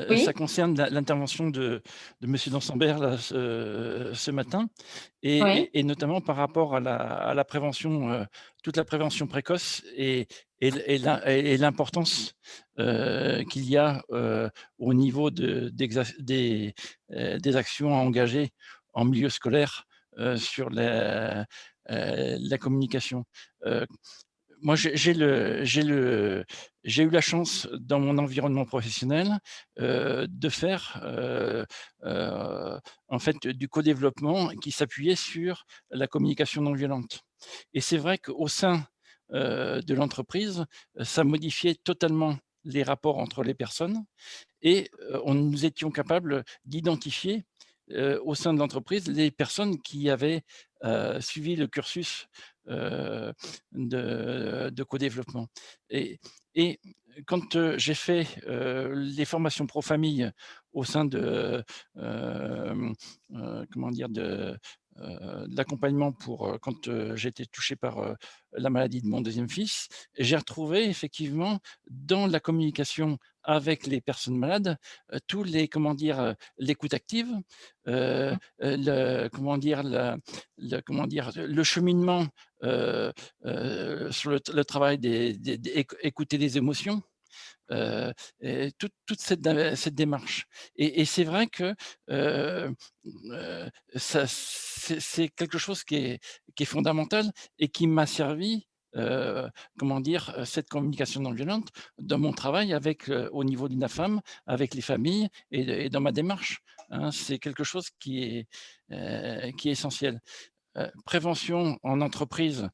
Oui. Ça concerne l'intervention de M. Dansambert là, ce matin, et notamment par rapport à la prévention, toute la prévention précoce et l'importance qu'il y a au niveau des actions à engager en milieu scolaire sur la communication. Moi, j'ai eu la chance dans mon environnement professionnel de faire en fait du co-développement qui s'appuyait sur la communication non violente. Et c'est vrai qu'au sein de l'entreprise, ça modifiait totalement les rapports entre les personnes et nous étions capables d'identifier au sein de l'entreprise les personnes qui avaient suivi le cursus de co-développement. Et quand j'ai fait les formations pro-famille au sein de l'accompagnement pour quand j'ai été touché par la maladie de mon deuxième fils, j'ai retrouvé effectivement dans la communication avec les personnes malades tous les l'écoute active, le cheminement sur le travail écouter des émotions. toute cette démarche. Et c'est vrai que c'est quelque chose qui est fondamental et qui m'a servi, comment dire, cette communication non violente dans mon travail au niveau d'UNAFAM, avec les familles et dans ma démarche. Hein, c'est quelque chose qui est essentiel. Prévention en entreprise,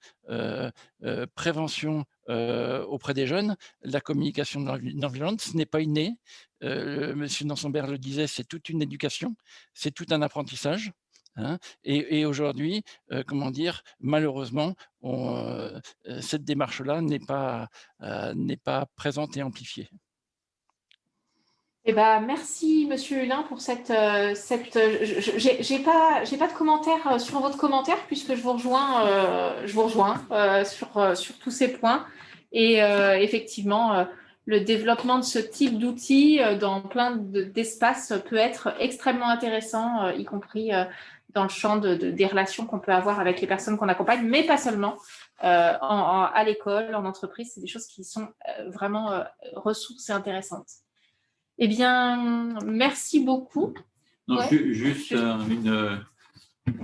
prévention auprès des jeunes, la communication non violente, ce n'est pas inné. Monsieur Dansonberg le disait, c'est toute une éducation, c'est tout un apprentissage. Hein, et aujourd'hui, comment dire, malheureusement, cette démarche-là n'est pas présente et amplifiée. Eh ben, merci Monsieur Hulin pour j'ai pas de commentaire sur votre commentaire puisque je vous rejoins sur tous ces points et effectivement le développement de ce type d'outils dans plein d'espaces peut être extrêmement intéressant, y compris dans le champ des relations qu'on peut avoir avec les personnes qu'on accompagne, mais pas seulement. À l'école, en entreprise, c'est des choses qui sont vraiment ressources et intéressantes. Eh bien, merci beaucoup. Non, ouais. Juste un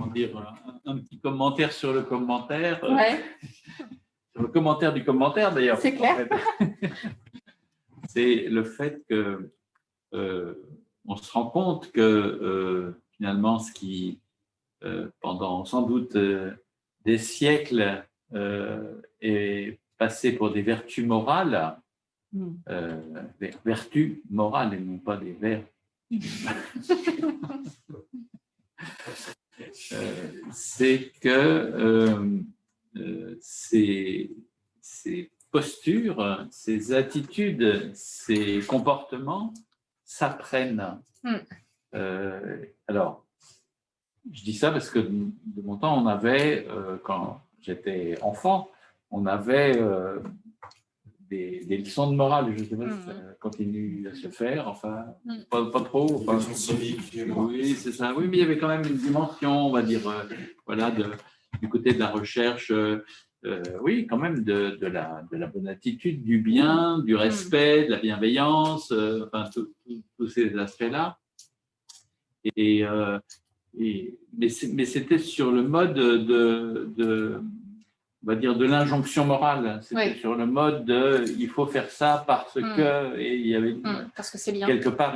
petit commentaire sur le commentaire. Ouais. Sur le commentaire du commentaire, d'ailleurs. C'est clair. C'est le fait que on se rend compte que finalement, ce qui, pendant sans doute des siècles, est passé pour des vertus morales, des vertus morales et non pas des vers. C'est que ces postures, ces attitudes, ces comportements s'apprennent. Alors, je dis ça parce que de mon temps, on avait, quand j'étais enfant, on avait des leçons de morale, je ne sais pas si ça continue à se faire, enfin, pas trop. Enfin, oui, c'est ça. Oui, mais il y avait quand même une dimension, on va dire, voilà, du côté de la recherche, oui, quand même de la bonne attitude, du bien, du respect, de la bienveillance, enfin, tous ces aspects-là. Mais c'était sur le mode on va dire de l'injonction morale. C'était sur le mode de il faut faire ça parce que, et il y avait parce que c'est bien. Quelque part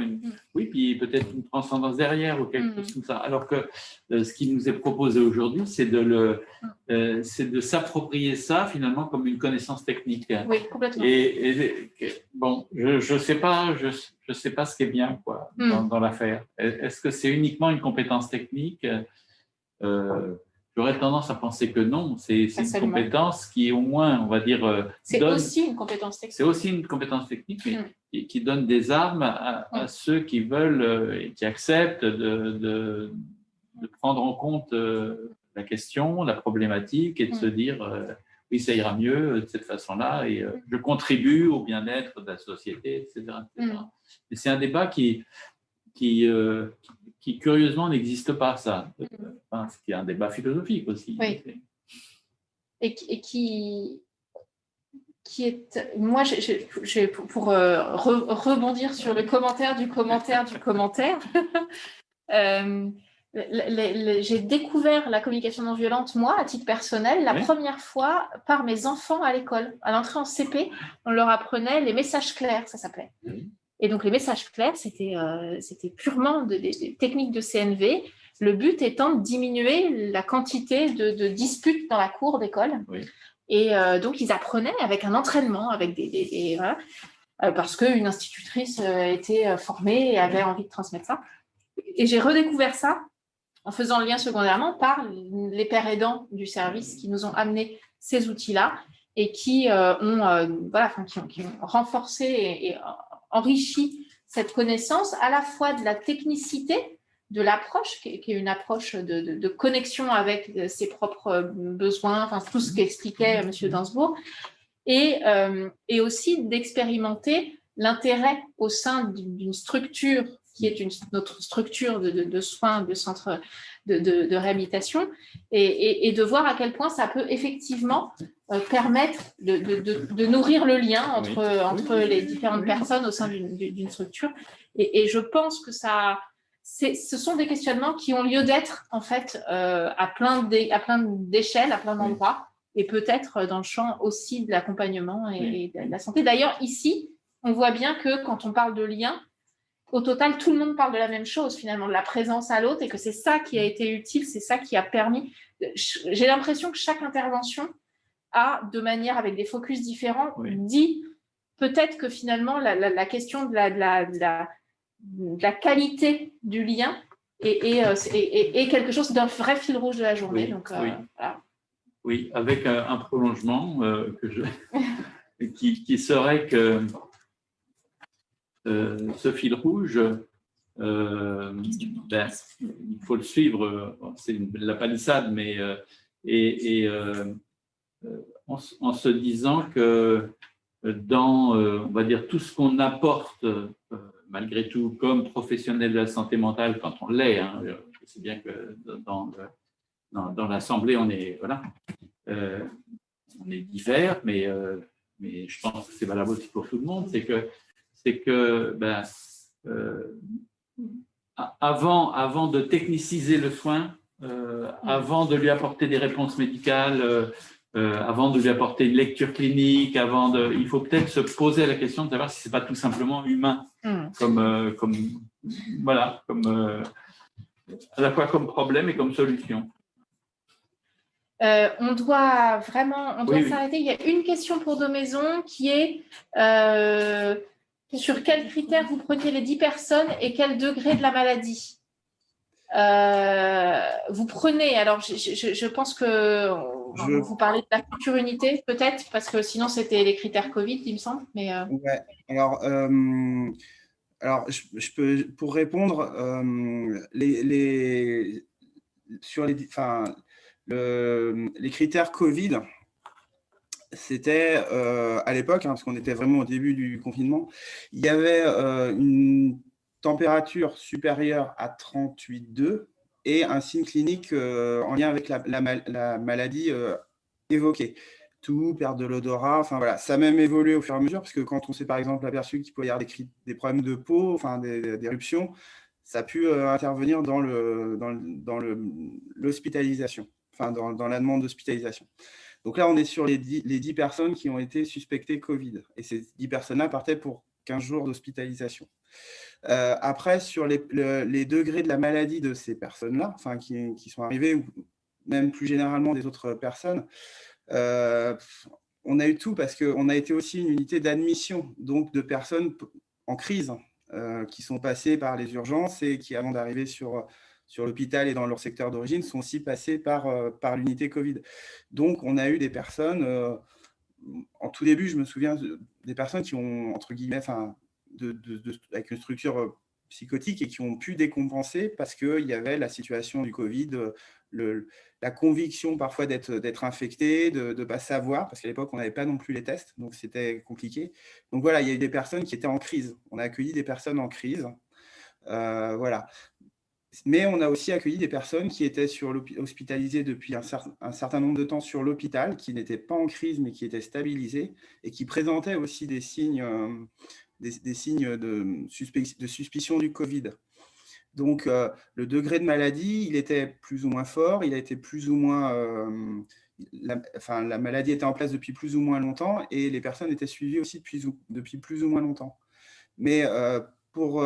oui, puis peut-être une transcendance derrière ou quelque chose comme ça. Alors que ce qui nous est proposé aujourd'hui, c'est de s'approprier ça finalement comme une connaissance technique. Oui, complètement. Et bon, je sais pas ce qui est bien quoi dans l'affaire. Est-ce que c'est uniquement une compétence technique? J'aurais tendance à penser que non, c'est une compétence qui, au moins, on va dire… C'est aussi une compétence technique. C'est aussi une compétence technique, mais qui donne des armes à ceux qui veulent et qui acceptent de prendre en compte la question, la problématique et de se dire oui, ça ira mieux de cette façon-là et je contribue au bien-être de la société, etc. Et c'est un débat qui curieusement n'existe pas, ça. Enfin, c'est un débat philosophique aussi. Oui. Et qui est… Moi, pour rebondir sur le commentaire du commentaire, j'ai découvert la communication non violente, moi, à titre personnel, la première fois par mes enfants à l'école. À l'entrée en CP, on leur apprenait les messages clairs, ça s'appelait. Et donc, les messages clairs, c'était purement des techniques de CNV, le but étant de diminuer la quantité de disputes dans la cour d'école. Oui. Et donc, ils apprenaient avec un entraînement, avec voilà, parce qu'une institutrice était formée et avait envie de transmettre ça. Et j'ai redécouvert ça en faisant le lien secondairement par les pères aidants du service qui nous ont amené ces outils-là et qui ont renforcé et enrichi cette connaissance à la fois de la technicité, de l'approche, qui est une approche de connexion avec ses propres besoins, enfin tout ce qu'expliquait M. Dansbourg, et aussi d'expérimenter l'intérêt au sein d'une structure qui est notre structure de soins, de centre de réhabilitation, et de voir à quel point ça peut effectivement permettre de nourrir le lien entre les différentes personnes au sein d'une structure. Et je pense que ce sont des questionnements qui ont lieu d'être, en fait, à plein d'échelles, à plein d'endroits, et peut-être dans le champ aussi de l'accompagnement et de la santé. D'ailleurs, ici, on voit bien que quand on parle de lien, au total, tout le monde parle de la même chose, finalement, de la présence à l'autre, et que c'est ça qui a été utile, c'est ça qui a permis. J'ai l'impression que chaque intervention a, de manière avec des focus différents, dit peut-être que finalement, la question de la qualité du lien est quelque chose d'un vrai fil rouge de la journée. Donc, voilà. Oui, avec un prolongement qui serait que ce fil rouge, il faut le suivre, c'est la palissade, mais en se disant que dans, on va dire, tout ce qu'on apporte, malgré tout, comme professionnel de la santé mentale, quand on l'est, hein, je sais bien que dans l'Assemblée, on est, voilà, on est divers, mais je pense que c'est valable aussi pour tout le monde, c'est que avant de techniciser le soin, avant de lui apporter des réponses médicales, avant de lui apporter une lecture clinique, il faut peut-être se poser la question de savoir si ce n'est pas tout simplement humain, voilà, à la fois comme problème et comme solution. On doit s'arrêter. Il y a une question pour de Maisons qui est sur quels critères vous preniez les 10 personnes et quel degré de la maladie vous prenez. Alors, je pense que vous parlez de la future unité, peut-être, parce que sinon, c'était les critères Covid, il me semble. Mais ouais, alors, je peux, pour répondre, sur les critères Covid, c'était à l'époque, parce qu'on était vraiment au début du confinement, il y avait une température supérieure à 38,2 et un signe clinique en lien avec la maladie évoquée. Tout, perte de l'odorat, enfin voilà. Ça a même évolué au fur et à mesure, parce que quand on s'est par exemple aperçu qu'il pouvait y avoir des problèmes de peau, enfin des éruptions, ça a pu intervenir dans l'hospitalisation, enfin dans la demande d'hospitalisation. Donc là, on est sur les 10 personnes qui ont été suspectées Covid. Et ces 10 personnes-là partaient pour 15 jours d'hospitalisation. Après, sur les degrés de la maladie de ces personnes-là, enfin, qui sont arrivées, ou même plus généralement des autres personnes, on a eu tout parce qu'on a été aussi une unité d'admission, donc de personnes en crise qui sont passées par les urgences et qui, avant d'arriver sur l'hôpital et dans leur secteur d'origine, sont aussi passées par l'unité Covid. Donc, on a eu des personnes, en tout début, je me souviens des personnes qui ont, entre guillemets, avec une structure psychotique et qui ont pu décompenser parce qu'il y avait la situation du Covid, la conviction parfois d'être infecté, de ne pas savoir, parce qu'à l'époque, on n'avait pas non plus les tests, donc c'était compliqué. Donc voilà, il y a eu des personnes qui étaient en crise. On a accueilli des personnes en crise. Voilà. Mais on a aussi accueilli des personnes qui étaient hospitalisées depuis un certain nombre de temps sur l'hôpital, qui n'étaient pas en crise, mais qui étaient stabilisées et qui présentaient aussi des signes, de suspicion du Covid. Donc, le degré de maladie, il était plus ou moins fort, il a été plus ou moins… la maladie était en place depuis plus ou moins longtemps et les personnes étaient suivies aussi depuis plus ou moins longtemps. Mais pour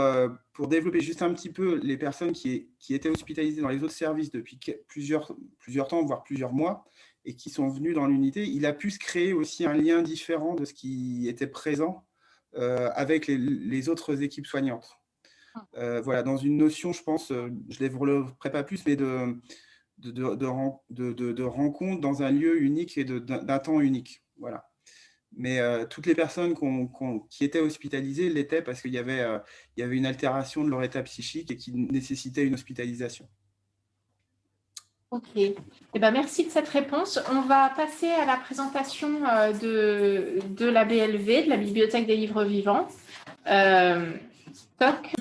développer juste un petit peu les personnes qui étaient hospitalisées dans les autres services depuis plusieurs temps, voire plusieurs mois, et qui sont venues dans l'unité, il a pu se créer aussi un lien différent de ce qui était présent avec les autres équipes soignantes. Voilà, dans une notion, je pense, je ne développerai pas plus, mais de rencontre dans un lieu unique et d'un temps unique. Voilà. Mais toutes les personnes qui étaient hospitalisées l'étaient parce qu'il y avait une altération de leur état psychique et qui nécessitait une hospitalisation. Ok. Eh ben, merci de cette réponse. On va passer à la présentation de la BLV, de la Bibliothèque des livres vivants. Toc.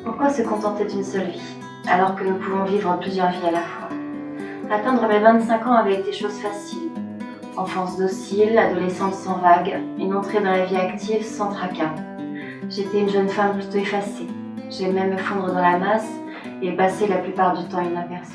Pourquoi se contenter d'une seule vie, alors que nous pouvons vivre plusieurs vies à la fois? Atteindre mes 25 ans avait été chose facile. Enfance docile, adolescente sans vague, une entrée dans la vie active sans tracas. J'étais une jeune femme plutôt effacée. J'aimais me fondre dans la masse et passer la plupart du temps inaperçue.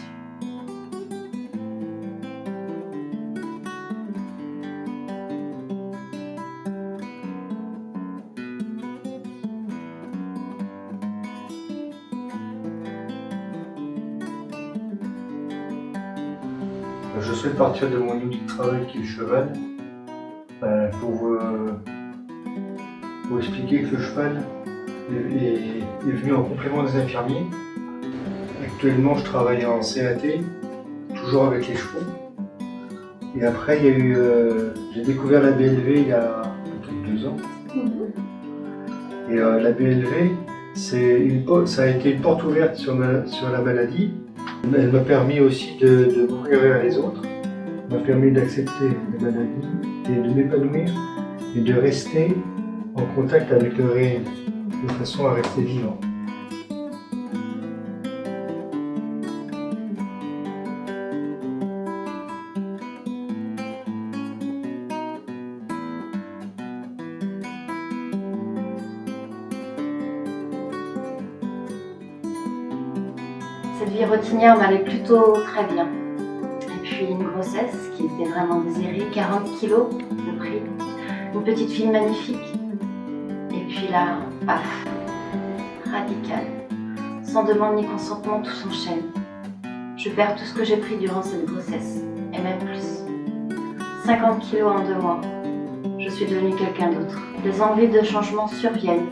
Je souhaite partir de mon outil de travail qui est le cheval pour vous expliquer que le cheval est venu en complément des infirmiers. Actuellement, je travaille en CAT, toujours avec les chevaux. Et après, il y a eu, j'ai découvert la BLV il y a peut-être 2 ans. Et la BLV, ça a été une porte ouverte sur la maladie. Elle m'a permis aussi de m'ouvrir vers les autres, m'a permis d'accepter la maladie et de m'épanouir et de rester en contact avec le réel, de façon à rester vivant. Cette vie routinière m'allait plutôt très bien. Et puis une grossesse qui était vraiment désirée, 40 kilos de prix, une petite fille magnifique. Et puis là, paf, radical. Sans demande ni consentement, tout s'enchaîne. Je perds tout ce que j'ai pris durant cette grossesse, et même plus. 50 kilos en 2 mois. Je suis devenue quelqu'un d'autre. Les envies de changement surviennent.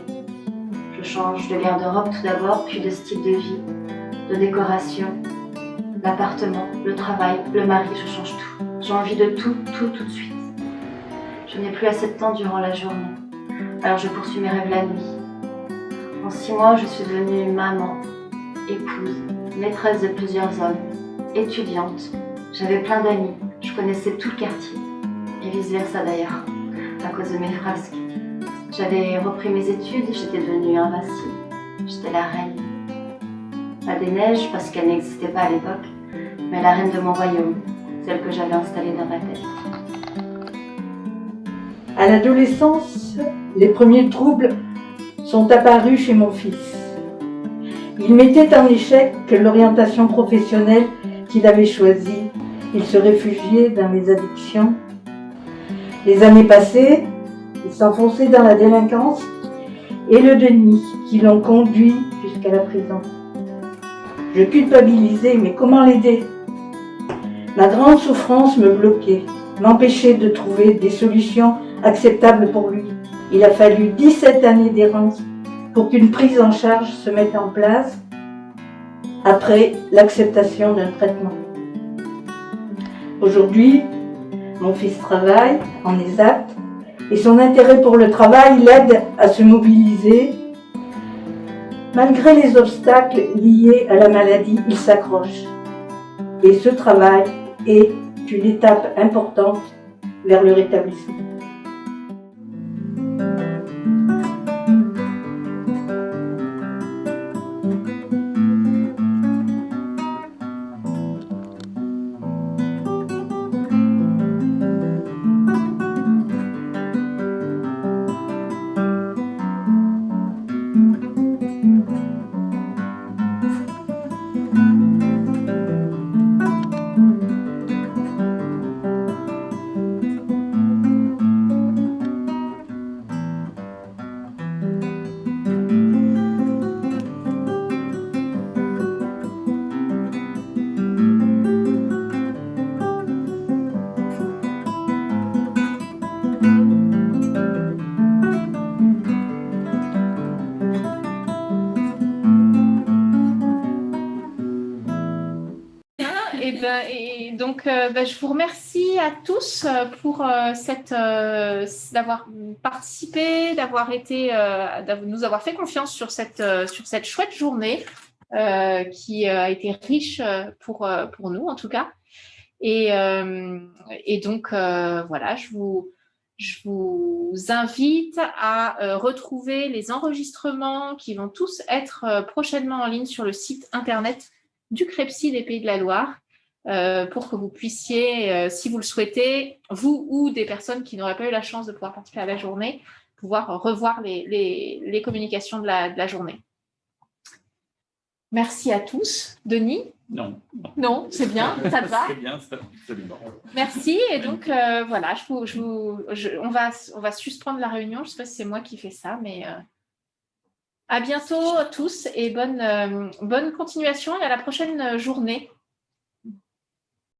Je change de garde-robe tout d'abord, puis de style de vie, de décoration, l'appartement, le travail, le mari, je change tout. J'ai envie de tout de suite. Je n'ai plus assez de temps durant la journée, alors je poursuis mes rêves la nuit. En 6 mois, je suis devenue maman, épouse, maîtresse de plusieurs hommes, étudiante. J'avais plein d'amis, je connaissais tout le quartier, et vice-versa d'ailleurs, à cause de mes frasques. J'avais repris mes études, j'étais devenue invincible, j'étais la reine. Pas des neiges parce qu'elle n'existait pas à l'époque, mais la reine de mon royaume, celle que j'avais installée dans ma tête. À l'adolescence, les premiers troubles sont apparus chez mon fils. Il mettait en échec l'orientation professionnelle qu'il avait choisie. Il se réfugiait dans les addictions. Les années passées, il s'enfonçait dans la délinquance et le déni qui l'ont conduit jusqu'à la prison. Je culpabilisais, mais comment l'aider? Ma grande souffrance me bloquait, m'empêchait de trouver des solutions acceptables pour lui. Il a fallu 17 années d'errance pour qu'une prise en charge se mette en place après l'acceptation d'un traitement. Aujourd'hui, mon fils travaille en ESAT et son intérêt pour le travail l'aide à se mobiliser. Malgré les obstacles liés à la maladie, il s'accroche. Et ce travail est une étape importante vers le rétablissement. Et donc, je vous remercie à tous pour d'avoir participé, de nous avoir fait confiance sur cette chouette journée qui a été riche pour nous en tout cas. Et donc voilà, je Je vous invite à retrouver les enregistrements qui vont tous être prochainement en ligne sur le site internet du CREPSI des Pays de la Loire pour que vous puissiez, si vous le souhaitez, vous ou des personnes qui n'auraient pas eu la chance de pouvoir participer à la journée, pouvoir revoir les communications de la journée. Merci à tous. Denis? Non. Non, c'est bien, ça te va? C'est bien, ça, absolument. Merci. Et donc, voilà, on va suspendre la réunion. Je ne sais pas si c'est moi qui fais ça, mais à bientôt tous et bonne continuation et à la prochaine journée.